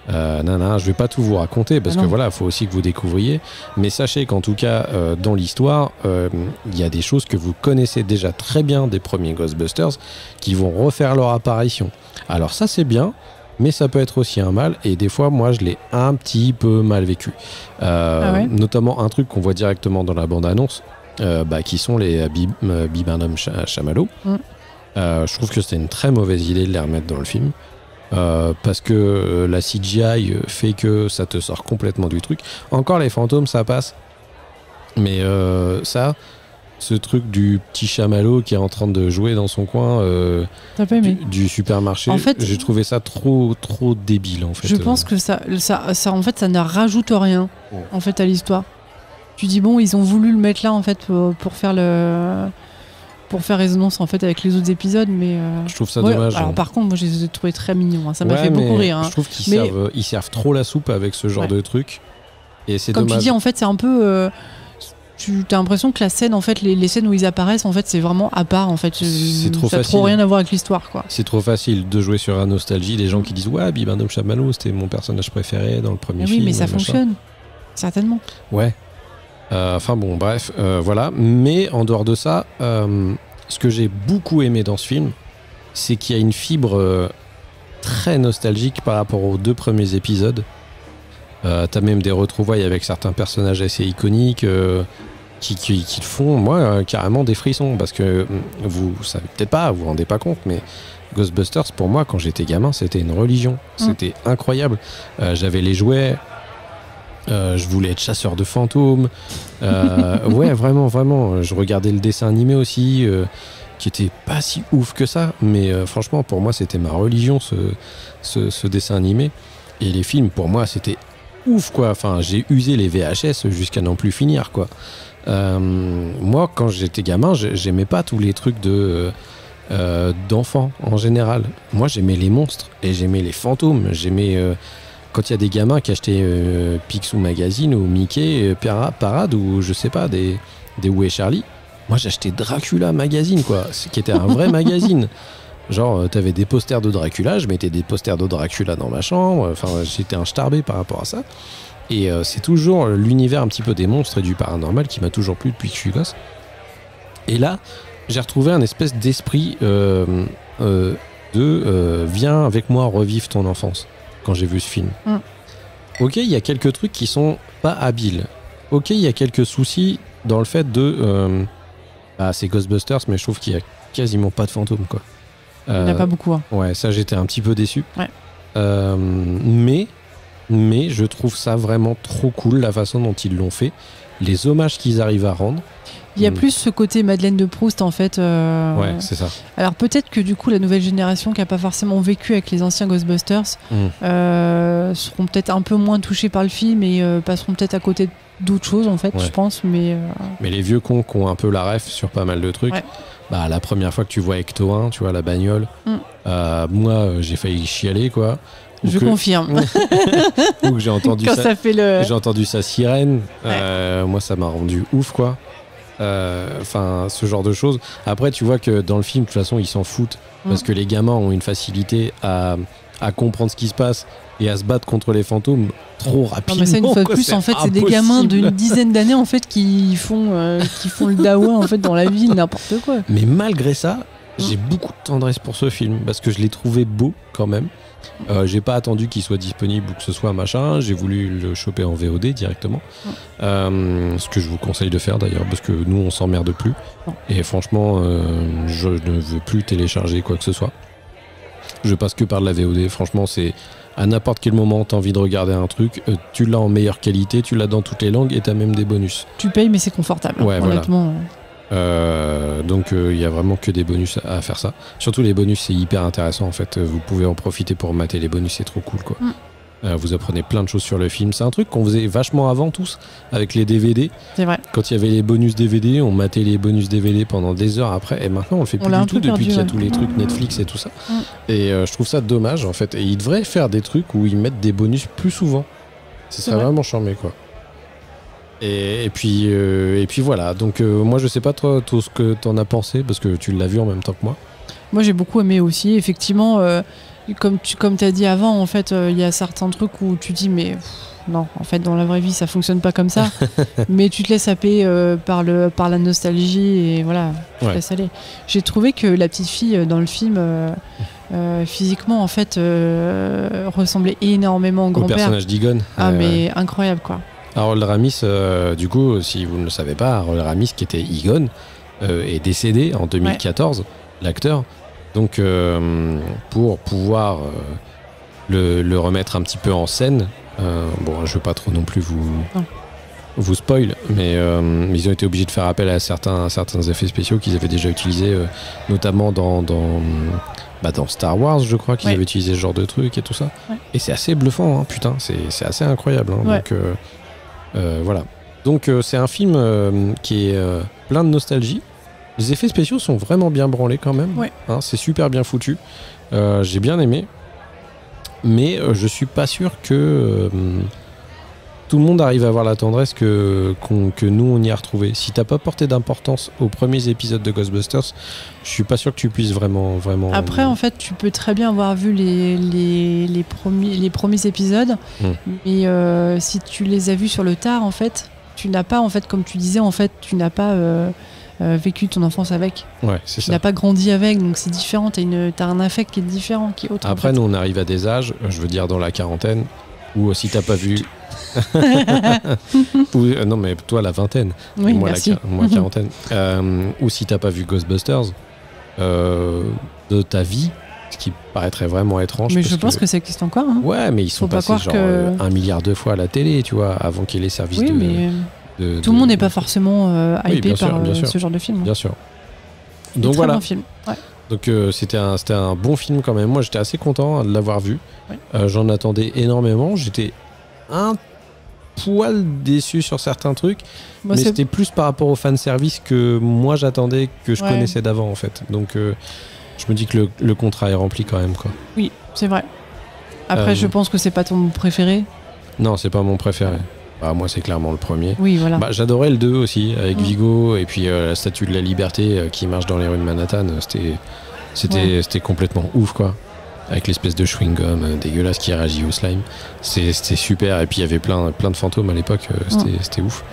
S1: Je vais pas tout vous raconter parce que voilà, faut aussi que vous découvriez. Mais sachez qu'en tout cas, dans l'histoire, il y a des choses que vous connaissez déjà très bien des premiers Ghostbusters qui vont refaire leur apparition. Alors ça, c'est bien, mais ça peut être aussi un mal. Et des fois, moi, je l'ai un petit peu mal vécu. Notamment un truc qu'on voit directement dans la bande-annonce, qui sont les Bibernum Chamallow. Je trouve que c'était une très mauvaise idée de les remettre dans le film. Parce que la CGI fait que ça te sort complètement du truc. Encore les fantômes, ça passe. Mais ce truc du petit chamallow qui est en train de jouer dans son coin du supermarché, en fait, j'ai trouvé ça trop débile, en fait.
S2: Je pense que ça en fait, ça ne rajoute rien en fait à l'histoire. Tu dis bon, ils ont voulu le mettre là en fait pour faire résonance en fait avec les autres épisodes, mais
S1: je trouve ça dommage.
S2: Alors par contre, moi je les ai trouvés très mignons, ça m'a fait beaucoup rire.
S1: Je trouve qu'ils servent trop la soupe avec ce genre de truc, et c'est
S2: comme
S1: dommage.
S2: Tu dis, en fait, c'est un peu. Tu as l'impression que la scène, en fait, les scènes où ils apparaissent, en fait, c'est vraiment à part, en fait.
S1: C'est trop
S2: ça
S1: facile.
S2: Trop rien à voir avec l'histoire, quoi.
S1: C'est trop facile de jouer sur la nostalgie. Des gens qui disent ouais, Bibernum Chamallow, c'était mon personnage préféré dans le premier film.
S2: Oui, mais ça fonctionne, certainement.
S1: Ouais. Enfin bon, bref, voilà. Mais en dehors de ça, ce que j'ai beaucoup aimé dans ce film, c'est qu'il y a une fibre très nostalgique par rapport aux 2 premiers épisodes. T'as même des retrouvailles avec certains personnages assez iconiques qui font, moi, carrément des frissons. Parce que vous savez peut-être pas, vous vous rendez pas compte, mais Ghostbusters, pour moi, quand j'étais gamin, c'était une religion. C'était incroyable. J'avais les jouets. Je voulais être chasseur de fantômes. Ouais, vraiment. Je regardais le dessin animé aussi, qui était pas si ouf que ça. Mais franchement, pour moi, c'était ma religion, ce dessin animé. Et les films, pour moi, c'était ouf, quoi. Enfin, j'ai usé les VHS jusqu'à n'en plus finir, quoi. Moi, quand j'étais gamin, j'aimais pas tous les trucs d'enfants, en général. Moi, j'aimais les monstres et j'aimais les fantômes. J'aimais... quand il y a des gamins qui achetaient Picsou Magazine ou Mickey, Parade ou je sais pas, des Où est Charlie, moi j'achetais Dracula Magazine, quoi, qui était un vrai magazine. Genre, t'avais des posters de Dracula, je mettais des posters de Dracula dans ma chambre, enfin j'étais un starbé par rapport à ça. Et c'est toujours l'univers un petit peu des monstres et du paranormal qui m'a toujours plu depuis que je suis gosse. Et là, j'ai retrouvé un espèce d'esprit viens avec moi revivre ton enfance. Quand j'ai vu ce film. Ok, il y a quelques trucs qui sont pas habiles. Ok, il y a quelques soucis dans le fait de... c'est Ghostbusters, mais je trouve qu'il y a quasiment pas de fantômes, quoi.
S2: Il n'y en a pas beaucoup. Hein.
S1: Ouais, ça, j'étais un petit peu déçu.
S2: Ouais.
S1: Mais je trouve ça vraiment trop cool, la façon dont ils l'ont fait. Les hommages qu'ils arrivent à rendre.
S2: Il y a plus ce côté Madeleine de Proust, en fait.
S1: Ouais, c'est ça.
S2: Alors peut-être que du coup, la nouvelle génération qui n'a pas forcément vécu avec les anciens Ghostbusters seront peut-être un peu moins touchés par le film et passeront peut-être à côté d'autres choses, en fait, je pense. Mais
S1: les vieux cons qui ont un peu la ref sur pas mal de trucs, la première fois que tu vois Ecto 1, tu vois, la bagnole, moi, j'ai failli chialer, quoi.
S2: Je confirme.
S1: Ou que j'ai entendu
S2: quand ça fait
S1: j'ai entendu sa sirène. Moi, ça m'a rendu ouf, quoi. Enfin, ce genre de choses. Après, tu vois que dans le film, de toute façon, ils s'en foutent parce que les gamins ont une facilité à comprendre ce qui se passe et à se battre contre les fantômes trop rapidement.
S2: Mais ça, une fois de plus, en fait, c'est des gamins d'une dizaine d'années en fait qui font le dawa en fait dans la ville, n'importe quoi.
S1: Mais malgré ça, j'ai beaucoup de tendresse pour ce film parce que je l'ai trouvé beau quand même. J'ai pas attendu qu'il soit disponible ou que ce soit machin. J'ai voulu le choper en VOD directement. Ce que je vous conseille de faire d'ailleurs parce que nous on s'emmerde plus. Et franchement, je ne veux plus télécharger quoi que ce soit. Je passe que par de la VOD. Franchement, c'est à n'importe quel moment, t'as envie de regarder un truc, tu l'as en meilleure qualité, tu l'as dans toutes les langues et t'as même des bonus.
S2: Tu payes, mais c'est confortable.
S1: Ouais,
S2: honnêtement.
S1: Donc il y a vraiment que des bonus à faire ça. Surtout les bonus, c'est hyper intéressant en fait. Vous pouvez en profiter pour mater les bonus, c'est trop cool quoi. Vous apprenez plein de choses sur le film. C'est un truc qu'on faisait vachement avant tous avec les DVD.
S2: C'est vrai.
S1: Quand il y avait les bonus DVD, on matait les bonus DVD pendant des heures après. Et maintenant, on le fait plus du tout depuis qu'il y a tous les trucs Netflix et tout ça. Et je trouve ça dommage en fait. Et ils devraient faire des trucs où ils mettent des bonus plus souvent. Ce serait vraiment charmé quoi. Et puis voilà. Donc moi, je sais pas toi tout ce que t'en as pensé parce que tu l'as vu en même temps que moi.
S2: Moi, j'ai beaucoup aimé aussi. Effectivement. Comme tu as dit avant, en fait, il y a certains trucs où tu dis mais non, en fait, dans la vraie vie, ça fonctionne pas comme ça. Mais tu te laisses happer par la nostalgie et voilà, tu te laisses aller. J'ai trouvé que la petite fille dans le film, physiquement, en fait, ressemblait énormément au grand-père.
S1: Au personnage d'Egon.
S2: Mais incroyable, quoi.
S1: Harold Ramis, du coup, si vous ne le savez pas, Harold Ramis, qui était Egon, est décédé en 2014, l'acteur. Donc, pour pouvoir le remettre un petit peu en scène, bon, je veux pas trop non plus vous spoil, mais ils ont été obligés de faire appel à certains effets spéciaux qu'ils avaient déjà utilisés, notamment dans Star Wars, je crois qu'ils avaient utilisé ce genre de truc et tout ça. Et c'est assez bluffant, hein, putain, c'est assez incroyable. Hein, donc, voilà. Donc, c'est un film qui est plein de nostalgie. Les effets spéciaux sont vraiment bien branlés quand même. Hein, c'est super bien foutu. J'ai bien aimé. Mais je suis pas sûr que tout le monde arrive à avoir la tendresse que nous on y a retrouvé. Si t'as pas porté d'importance aux premiers épisodes de Ghostbusters, je suis pas sûr que tu puisses vraiment.
S2: Après, en fait, tu peux très bien avoir vu les premiers épisodes, mais si tu les as vus sur le tard, en fait, tu n'as pas, en fait, comme tu disais, en fait, tu n'as pas vécu ton enfance avec.
S1: Ouais, c'est ça.
S2: Tu n'as pas grandi avec, donc c'est différent. T'as un affect qui est différent, qui est autre.
S1: Après, nous, on arrive à des âges, je veux dire dans la quarantaine, où si t'as pas vu. Non, mais toi, la vingtaine.
S2: Oui,
S1: moi,
S2: merci.
S1: Moi, quarantaine. Ou si t'as pas vu Ghostbusters de ta vie, ce qui paraîtrait vraiment étrange.
S2: Mais je pense que ça existe encore. Hein.
S1: Ouais, mais ils sont passés genre 1 milliard de fois à la télé, tu vois, avant qu'il y ait les services
S2: tout le monde n'est pas forcément hypé par ce genre de film.
S1: Bien sûr. Donc voilà.
S2: Bon film. Ouais.
S1: Donc c'était un bon film quand même. Moi, j'étais assez content de l'avoir vu. J'en attendais énormément. J'étais un poil déçu sur certains trucs, mais c'était plus par rapport au fanservice que moi j'attendais, que je connaissais d'avant en fait. Donc je me dis que le contrat est rempli quand même, quoi.
S2: Oui, c'est vrai. Après, je pense que c'est pas ton préféré.
S1: Non, c'est pas mon préféré. Bah, moi, c'est clairement le premier.
S2: Oui, voilà.
S1: J'adorais le 2 aussi, avec Vigo, et puis la Statue de la Liberté qui marche dans les rues de Manhattan. C'était complètement ouf, quoi. Avec l'espèce de chewing-gum dégueulasse qui réagit au slime. C'était super, et puis il y avait plein de fantômes à l'époque, c'était ouf.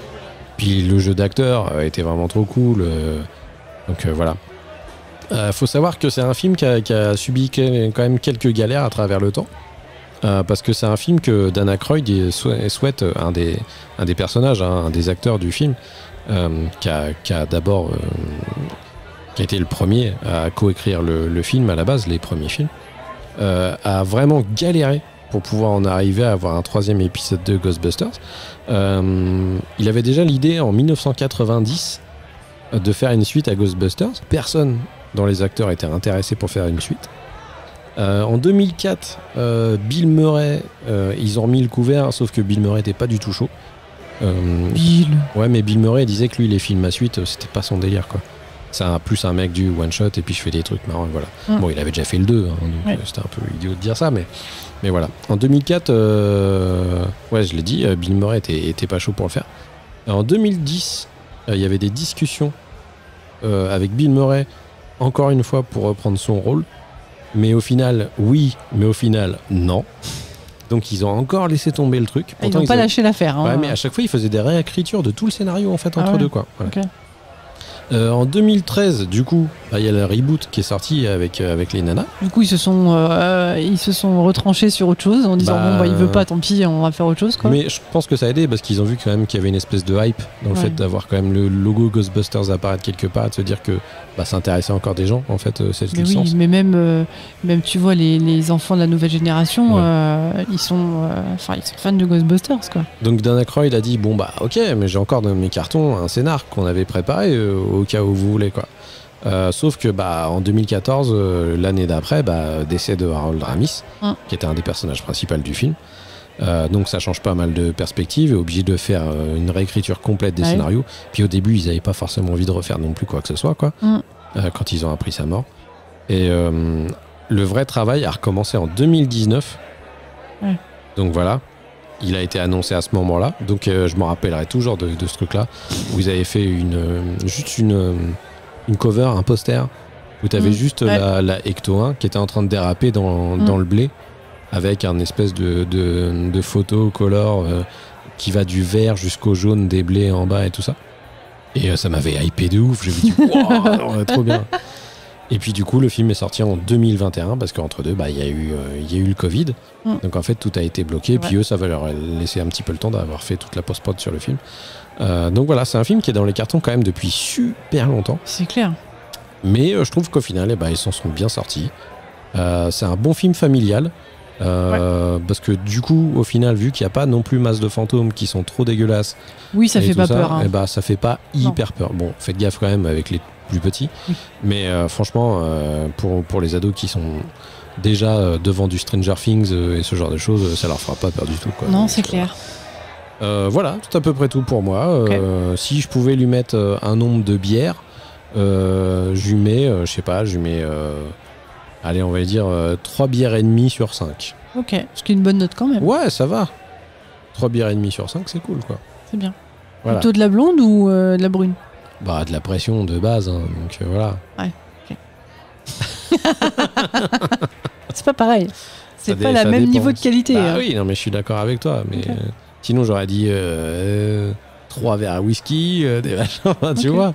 S1: Puis le jeu d'acteur était vraiment trop cool. Donc voilà. Faut savoir que c'est un film qui a subi quand même quelques galères à travers le temps. Parce que c'est un film que Dan Aykroyd souhaite, un des personnages, un des acteurs du film, qui a d'abord qui a été le premier à coécrire le film à la base, les premiers films, a vraiment galéré pour pouvoir en arriver à avoir un 3e épisode de Ghostbusters. Il avait déjà l'idée en 1990 de faire une suite à Ghostbusters. Personne dans les acteurs était intéressé pour faire une suite. En 2004, Bill Murray, ils ont remis le couvert, sauf que Bill Murray n'était pas du tout chaud.
S2: Bill.
S1: Ouais, mais Bill Murray disait que lui, les films à suite, c'était pas son délire, quoi. C'est plus un mec du one shot et puis je fais des trucs marrants, voilà. Bon, il avait déjà fait le 2, hein, donc c'était un peu idiot de dire ça, mais voilà. En 2004, je l'ai dit, Bill Murray était pas chaud pour le faire. En 2010, Il y avait des discussions avec Bill Murray, encore une fois, pour reprendre son rôle. Mais au final, oui, mais au final, non. Donc ils ont encore laissé tomber le truc.
S2: Pourtant, ils n'ont pas lâché l'affaire. Hein.
S1: Ouais, mais à chaque fois, ils faisaient des réécritures de tout le scénario en fait entre deux, quoi. Voilà.
S2: Okay.
S1: En 2013, du coup, il y a le reboot qui est sorti avec les nanas.
S2: Du coup, ils se sont retranchés sur autre chose en disant il veut pas, tant pis, on va faire autre chose, quoi.
S1: Mais je pense que ça a aidé parce qu'ils ont vu quand même qu'il y avait une espèce de hype dans le fait d'avoir quand même le logo Ghostbusters apparaître quelque part, de se dire que ça intéressait encore des gens en fait cette licence.
S2: Oui, mais même tu vois les enfants de la nouvelle génération, ils sont fans de Ghostbusters, quoi.
S1: Donc Dan Aykroyd a dit ok, mais j'ai encore dans mes cartons un scénar qu'on avait préparé au cas où vous voulez, quoi. Sauf que en 2014, l'année d'après, décès de Harold Ramis, qui était un des personnages principaux du film. Donc ça change pas mal de perspectives et obligé de faire une réécriture complète des scénarios. Puis au début, ils n'avaient pas forcément envie de refaire non plus quoi que ce soit, quoi. Quand ils ont appris sa mort. Et le vrai travail a recommencé en 2019. Donc voilà. Il a été annoncé à ce moment-là. Donc je me rappellerai toujours de ce truc-là. Où ils avaient fait juste une cover, un poster, où tu avais juste la Ecto 1 qui était en train de déraper dans le blé, avec un espèce de photo color qui va du vert jusqu'au jaune des blés en bas et tout ça. Et ça m'avait hypé de ouf. J'ai dit, wow, trop bien. Et puis du coup, le film est sorti en 2021 parce qu'entre deux, il y a eu le Covid. Donc en fait, tout a été bloqué. Et puis eux, ça va leur laisser un petit peu le temps d'avoir fait toute la post-prod sur le film. Donc voilà, c'est un film qui est dans les cartons quand même depuis super longtemps.
S2: C'est clair.
S1: Mais je trouve qu'au final, ils s'en sont bien sortis. C'est un bon film familial. Parce que du coup, au final, vu qu'il n'y a pas non plus masse de fantômes qui sont trop dégueulasses,
S2: oui, ça fait pas peur. Hein.
S1: Ça fait pas hyper peur. Bon, faites gaffe quand même avec les plus petits. Mais franchement, pour les ados qui sont déjà devant du Stranger Things et ce genre de choses, ça leur fera pas peur du tout, quoi.
S2: Non, c'est clair.
S1: Voilà, c'est à peu près tout pour moi. Si je pouvais lui mettre un nombre de bières, je lui mets, allez, on va dire 3 bières et demie sur 5.
S2: Ok, ce qui est une bonne note quand même.
S1: Ouais, ça va. 3 bières et demie sur 5, c'est cool, quoi.
S2: C'est bien.
S1: Voilà.
S2: Plutôt de la blonde ou de la brune?
S1: De la pression de base, hein, donc voilà.
S2: Ouais, ok. C'est pas pareil. C'est pas le même niveau de qualité.
S1: Oui, non, mais je suis d'accord avec toi. Mais sinon, j'aurais dit 3 verres à whisky, des machins, tu vois.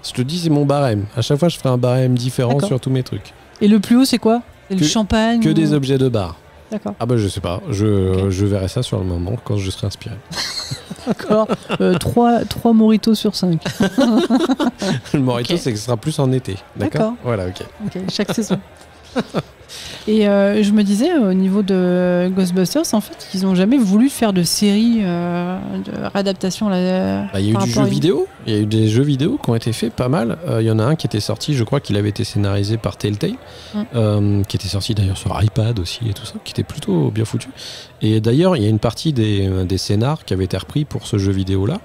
S1: Je te dis, c'est mon barème. À chaque fois, je ferai un barème différent sur tous mes trucs.
S2: Et le plus haut, c'est quoi? C'est le champagne?
S1: Que des objets de bar.
S2: D'accord.
S1: Je sais pas. Je verrai ça sur le moment quand je serai inspiré.
S2: D'accord. 3 mojitos sur 5.
S1: Le mojito, c'est que ce sera plus en été. D'accord. Voilà, ok.
S2: Chaque saison. Et je me disais, au niveau de Ghostbusters, en fait, ils n'ont jamais voulu faire de série de réadaptation.
S1: Il y a eu du jeu vidéo. Il y a eu des jeux vidéo qui ont été faits pas mal. Il y en a un qui était sorti, je crois qu'il avait été scénarisé par Telltale, qui était sorti d'ailleurs sur iPad aussi et tout ça, qui était plutôt bien foutu. Et d'ailleurs, il y a une partie des scénars qui avaient été repris pour ce jeu vidéo-là,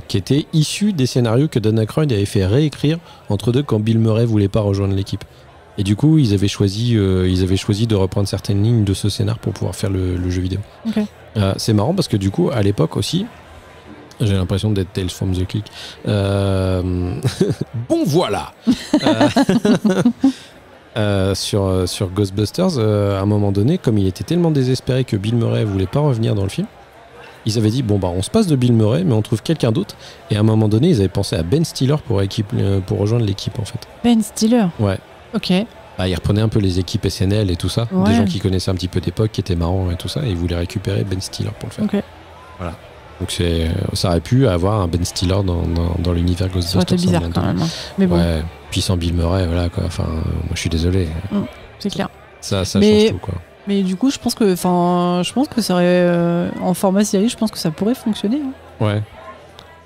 S1: qui était issu des scénarios que Dan Aykroyd avait fait réécrire entre deux quand Bill Murray voulait pas rejoindre l'équipe. Et du coup, ils avaient choisi de reprendre certaines lignes de ce scénar pour pouvoir faire le jeu vidéo.
S2: Okay.
S1: C'est marrant parce que du coup, à l'époque aussi, j'ai l'impression d'être Tales from the Click. Bon, voilà. Sur Ghostbusters, à un moment donné, comme il était tellement désespéré que Bill Murray voulait pas revenir dans le film, ils avaient dit on se passe de Bill Murray, mais on trouve quelqu'un d'autre. Et à un moment donné, ils avaient pensé à Ben Stiller pour rejoindre l'équipe, en fait.
S2: Ben Stiller.
S1: Ouais.
S2: Ok.
S1: Ils reprenaient un peu les équipes SNL et tout ça, des gens qui connaissaient un petit peu d'époque, qui étaient marrants et tout ça, et ils voulaient récupérer Ben Stiller pour le faire.
S2: Ok.
S1: Voilà. Donc ça aurait pu avoir un Ben Stiller dans l'univers Ghostbusters.
S2: Ça aurait été bizarre quand même. Mais bon.
S1: Ouais. Puis sans Bill Murray, voilà quoi. Enfin, moi je suis désolé.
S2: C'est clair.
S1: Ça change tout, quoi.
S2: Mais du coup, je pense que ça aurait en format série, je pense que ça pourrait fonctionner. Hein.
S1: Ouais.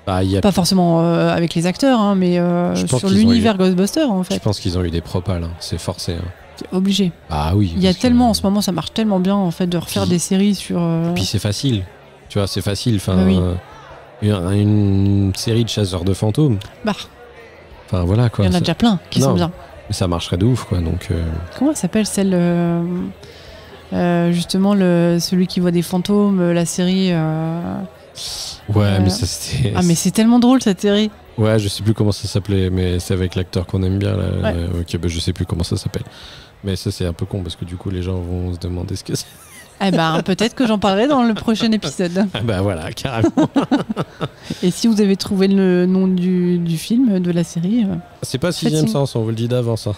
S2: Pas forcément avec les acteurs, mais sur l'univers Ghostbusters, en fait.
S1: Je pense qu'ils ont eu des propals, c'est forcé.
S2: C'est obligé.
S1: Ah oui.
S2: Il y a tellement, en ce moment, ça marche tellement bien, en fait, de refaire des séries sur...
S1: Puis c'est facile, tu vois, c'est facile. Une série de chasseurs de fantômes. Enfin, voilà, quoi.
S2: Il y en a déjà plein qui sont bien.
S1: Mais ça marcherait de ouf, quoi, donc...
S2: Comment elle s'appelle, celle... justement, celui qui voit des fantômes, la série...
S1: Ouais, mais ça c'était.
S2: Ah, mais c'est tellement drôle cette série.
S1: Ouais, je sais plus comment ça s'appelait, mais c'est avec l'acteur qu'on aime bien. Là.
S2: Ouais.
S1: Ok, bah, je sais plus comment ça s'appelle. Mais ça, c'est un peu con parce que du coup, les gens vont se demander ce que c'est.
S2: Eh ben, peut-être que j'en parlerai dans le prochain épisode.
S1: Ah bah voilà, carrément.
S2: Et si vous avez trouvé le nom du film, de la série...
S1: C'est pas Sixième Sens, on vous le dit d'avance. Hein.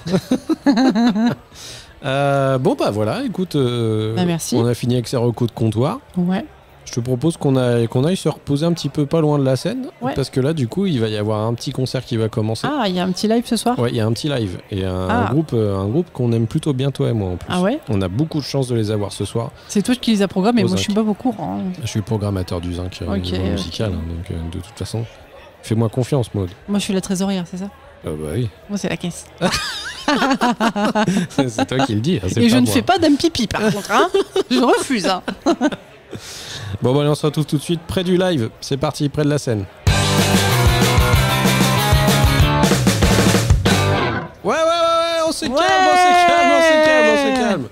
S1: Bon bah voilà, écoute,
S2: merci.
S1: On a fini avec ces recos de comptoir.
S2: Ouais.
S1: Je te propose qu'on aille se reposer un petit peu pas loin de la scène,
S2: ouais.
S1: Parce que là, du coup, il va y avoir un petit concert qui va commencer.
S2: Ah, il y a un petit live ce soir ?
S1: Ouais, il y a un petit live. Et un groupe qu'on aime plutôt bien, toi et moi, en plus.
S2: Ah ouais ?
S1: On a beaucoup de chance de les avoir ce soir.
S2: C'est toi qui les as programmés, moi je suis pas au courant.
S1: Je suis programmateur du Zinc musical, hein, donc de toute façon, fais-moi confiance, Maud.
S2: Moi je suis la trésorière, c'est ça ?
S1: Bah oui.
S2: Moi c'est la caisse.
S1: C'est toi qui le dis. Hein,
S2: et je ne fais pas d'âme pipi par contre, hein. Je refuse. Hein.
S1: Bon, allez, on se retrouve tout de suite près du live. C'est parti, près de la scène. Ouais, on se calme, on se calme.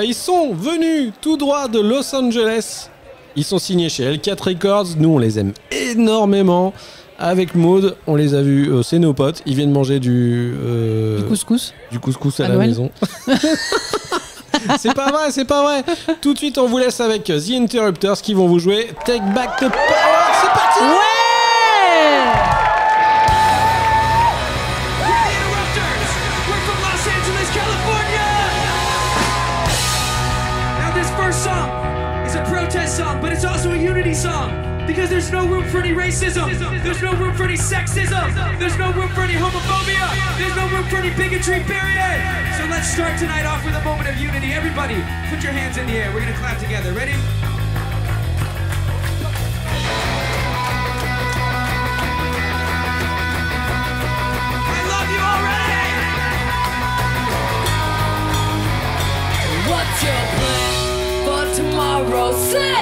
S1: Ils sont venus tout droit de Los Angeles. Ils sont signés chez L4 Records. Nous, on les aime énormément. Avec Maud, on les a vus, c'est nos potes. Ils viennent manger du
S2: couscous.
S1: Du couscous à la maison. C'est pas vrai. Tout de suite, on vous laisse avec The Interrupters qui vont vous jouer Take Back the Power. C'est parti.
S2: Ouais.
S3: We're from Los Angeles, California. Now this first song is a protest song, but it's also a unity song. Because there's no room for any racism, there's no room for any sexism, there's no room for any homophobia, there's no room for any bigotry, period. So let's start tonight off with a moment of unity. Everybody, put your hands in the air. We're gonna clap together. Ready? I love you already!
S4: What's your plan for tomorrow? Say!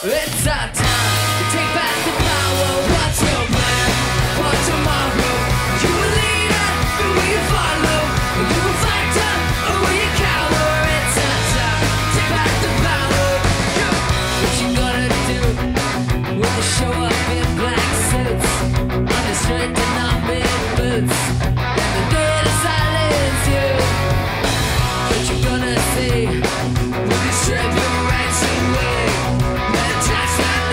S4: It's our time to take back the power. What's your plan for tomorrow? You a leader, or will you follow? You a fighter, or will you cower? It's our time to take back the power. What you gonna do when they show up in black suits, on the strength and not big boots? And they're there to silence you. What you gonna say when they strip your rights away? Just like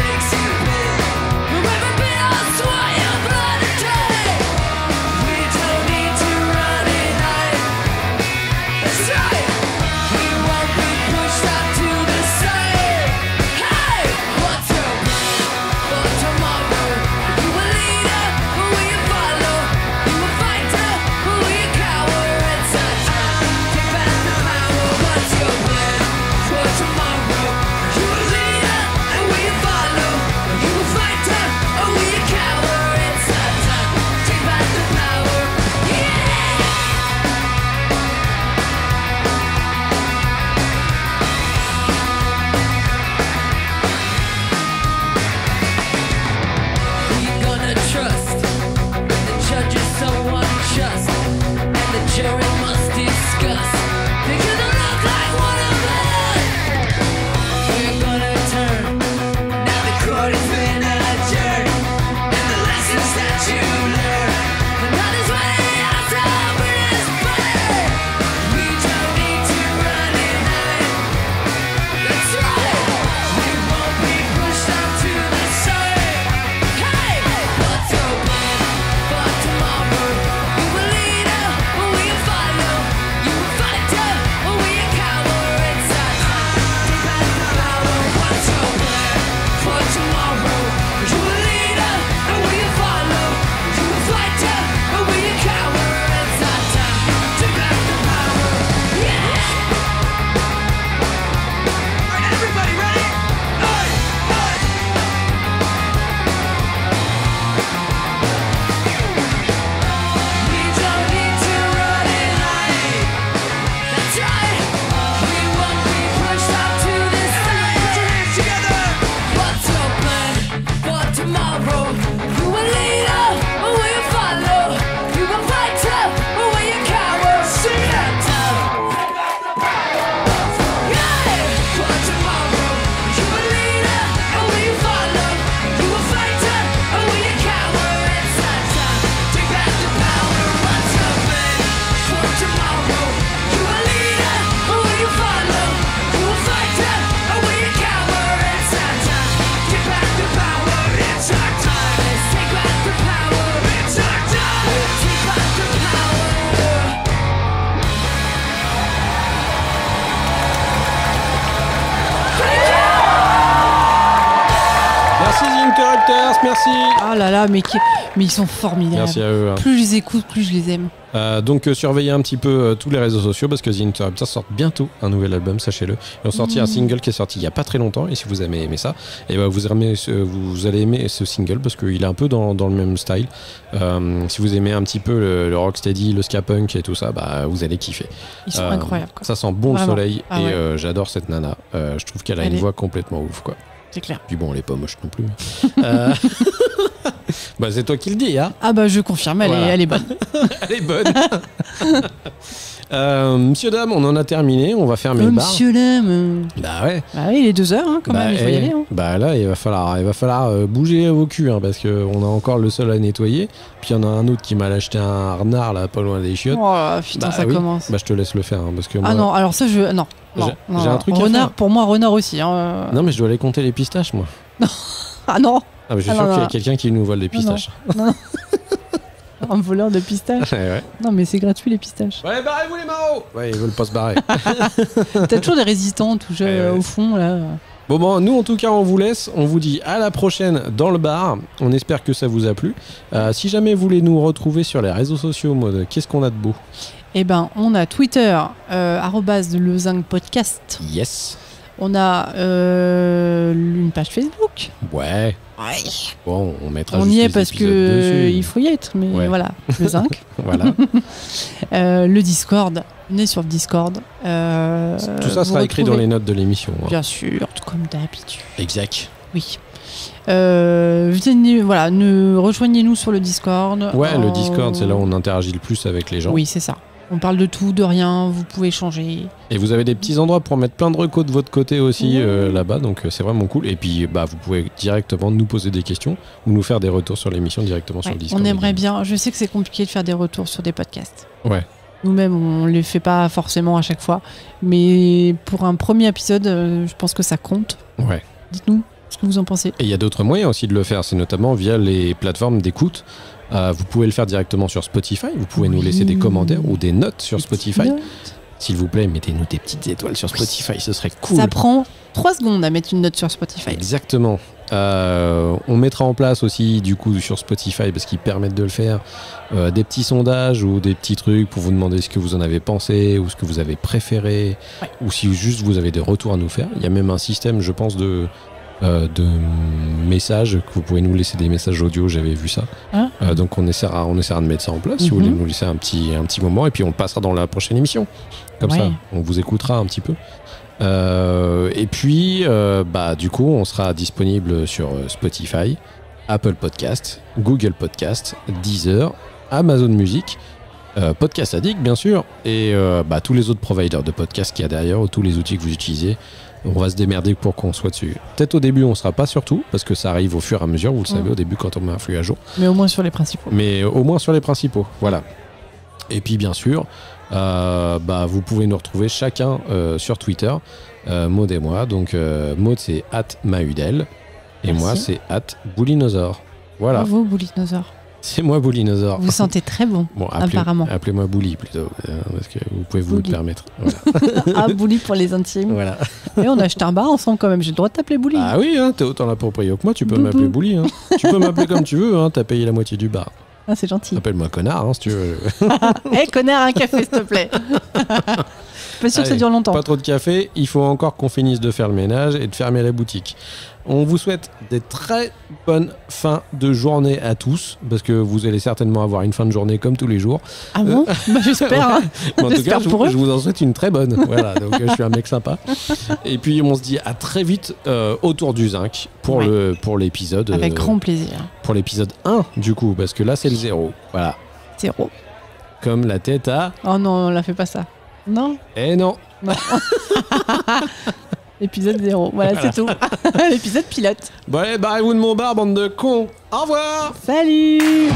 S2: Ah là là, mais ils sont formidables.
S1: Merci à eux. Hein.
S2: Plus je les écoute, plus je les aime.
S1: Donc surveillez un petit peu tous les réseaux sociaux parce que The Interrupters sort bientôt un nouvel album, sachez-le. Ils ont sorti un single qui est sorti il n'y a pas très longtemps et si vous avez aimé ça, et ben vous allez aimer ce single parce qu'il est un peu dans le même style. Si vous aimez un petit peu le rocksteady, le ska punk et tout ça, bah, vous allez kiffer.
S2: Ils sont incroyables. Quoi.
S1: Ça sent bon
S2: Vraiment.
S1: le soleil
S2: Ah
S1: et
S2: ouais.
S1: j'adore cette nana. Je trouve qu'elle a une voix complètement ouf quoi.
S2: C'est clair.
S1: Puis bon, elle est pas moche non plus. Bah, c'est toi qui le dis, hein.
S2: Ah bah je confirme, elle est bonne.
S1: Elle est bonne. Monsieur, dame, on en a terminé. On va fermer le bar.
S2: Monsieur, dame.
S1: Bah ouais.
S2: Bah oui, il est 2h hein, quand même, il faut y aller. Hein.
S1: Bah là, il va falloir bouger vos culs hein, parce qu'on a encore le sol à nettoyer. Puis il y en a un autre qui m'a acheté un renard là, pas loin des chiottes.
S2: Oh putain, ça commence.
S1: Bah je te laisse le faire hein, parce que moi,
S2: ah non, alors ça je non.
S1: J'ai un truc à
S2: renard
S1: faire.
S2: pour moi, renard aussi. Hein.
S1: Non mais je dois aller compter les pistaches moi.
S2: Ah non.
S1: Ah mais je suis sûr qu'il y a quelqu'un qui nous vole des pistaches.
S2: Non. Un voleur de pistaches.
S1: Ouais.
S2: Non mais c'est gratuit les pistaches.
S1: Ouais, barrez-vous les marauds. Ouais, ils veulent pas se barrer.
S2: T'as toujours des résistants au fond là.
S1: Bon, nous en tout cas on vous laisse, on vous dit à la prochaine dans le bar, on espère que ça vous a plu. Si jamais vous voulez nous retrouver sur les réseaux sociaux, Maud, qu'est-ce qu'on a de beau?
S2: Eh ben on a Twitter, @le Zinc Podcast.
S1: Yes.
S2: On a une page Facebook.
S1: Ouais. Bon, on mettra
S2: on
S1: juste
S2: y est
S1: les
S2: parce
S1: épisodes
S2: que
S1: dessus.
S2: il faut y être, mais voilà, le Zinc.
S1: Voilà.
S2: Le Discord, on est sur le Discord.
S1: Tout ça sera écrit dans les notes de l'émission. Hein.
S2: Bien sûr, comme d'habitude.
S1: Exact.
S2: Oui. Rejoignez-nous sur le Discord.
S1: Ouais, le Discord, c'est là où on interagit le plus avec les gens.
S2: Oui, c'est ça. On parle de tout, de rien, vous pouvez changer.
S1: Et vous avez des petits endroits pour mettre plein de recos de votre côté aussi là-bas, donc c'est vraiment cool. Et puis vous pouvez directement nous poser des questions ou nous faire des retours sur l'émission directement sur le Discord.
S2: On aimerait bien, je sais que c'est compliqué de faire des retours sur des podcasts.
S1: Ouais.
S2: Nous-mêmes, on ne les fait pas forcément à chaque fois, mais pour un premier épisode, je pense que ça compte.
S1: Ouais.
S2: Dites-nous ce que vous en pensez.
S1: Et il y a d'autres moyens aussi de le faire, c'est notamment via les plateformes d'écoute. Vous pouvez le faire directement sur Spotify, vous pouvez nous laisser des commentaires ou des notes sur Spotify. S'il vous plaît, mettez-nous des petites étoiles sur Spotify, ce serait cool.
S2: Ça prend 3 secondes à mettre une note sur Spotify.
S1: Exactement. On mettra en place aussi du coup sur Spotify, parce qu'ils permettent de le faire, des petits sondages ou des petits trucs pour vous demander ce que vous en avez pensé ou ce que vous avez préféré, ou si juste vous avez des retours à nous faire. Il y a même un système, je pense, de messages, que vous pouvez nous laisser des messages audio, j'avais vu ça. Donc on essaiera de mettre ça en place si vous voulez nous laisser un petit moment, et puis on passera dans la prochaine émission. Comme ça, on vous écoutera un petit peu. Et puis, du coup, on sera disponible sur Spotify, Apple Podcast, Google Podcast, Deezer, Amazon Music, Podcast Addict bien sûr, et tous les autres providers de podcasts qu'il y a derrière, ou tous les outils que vous utilisez. On va se démerder pour qu'on soit dessus. Peut-être au début on sera pas sur tout, parce que ça arrive au fur et à mesure, vous le savez, au début quand on met un flux à jour.
S2: Mais au moins sur les principaux.
S1: Voilà. Et puis bien sûr, vous pouvez nous retrouver chacun sur Twitter, Maud et moi. Donc Maud c'est @mahudel et moi c'est @boulinosaure. Voilà.
S2: Bravo Boulinosaure.
S1: C'est moi Boulinosaure.
S2: Vous sentez très bon, apparemment.
S1: Appelez-moi Bouli plutôt, parce que vous pouvez vous le permettre. Voilà.
S2: Bouli pour les intimes.
S1: Voilà.
S2: Et on a acheté un bar ensemble quand même, j'ai le droit de t'appeler Bouli.
S1: Ah oui, t'es autant là pour payer que moi, tu peux m'appeler Bouli. Tu peux m'appeler comme tu veux, t'as payé la moitié du bar.
S2: Ah, c'est gentil.
S1: Appelle-moi connard, si tu veux.
S2: Connard, un café, s'il te plaît. Pas sûr que ça dure longtemps.
S1: Pas trop de café, il faut encore qu'on finisse de faire le ménage et de fermer la boutique. On vous souhaite des très bonnes fins de journée à tous, parce que vous allez certainement avoir une fin de journée comme tous les jours.
S2: Ah bon j'espère. Hein.
S1: En tout cas, je vous en souhaite une très bonne. Voilà, donc je suis un mec sympa. Et puis on se dit à très vite autour du zinc pour l'épisode.
S2: Avec grand plaisir.
S1: Pour l'épisode 1 du coup, parce que là c'est le 0. Voilà.
S2: 0.
S1: Comme la tête à...
S2: Oh non, on la fait pas ça. Non.
S1: Eh non.
S2: Épisode 0. Voilà, c'est tout. L'épisode pilote.
S1: Bon, allez, barrez-vous de mon bar, bande de cons. Au revoir.
S2: Salut.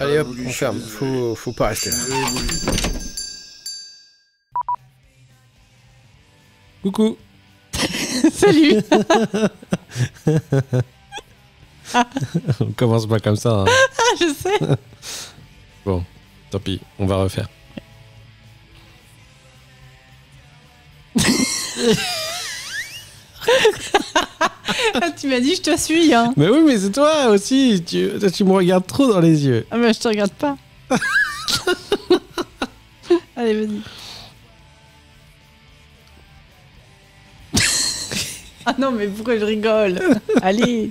S1: Allez hop, on ferme. Faut pas rester là. Coucou.
S2: Salut.
S1: On commence pas comme ça. Hein.
S2: Ah, je sais.
S1: Bon, tant pis, on va refaire.
S2: Tu m'as dit je te suis, hein.
S1: Mais oui, mais c'est toi aussi. Tu me regardes trop dans les yeux.
S2: Ah mais je te regarde pas. Allez, vas-y. Ah non, mais pourquoi je rigole? Allez.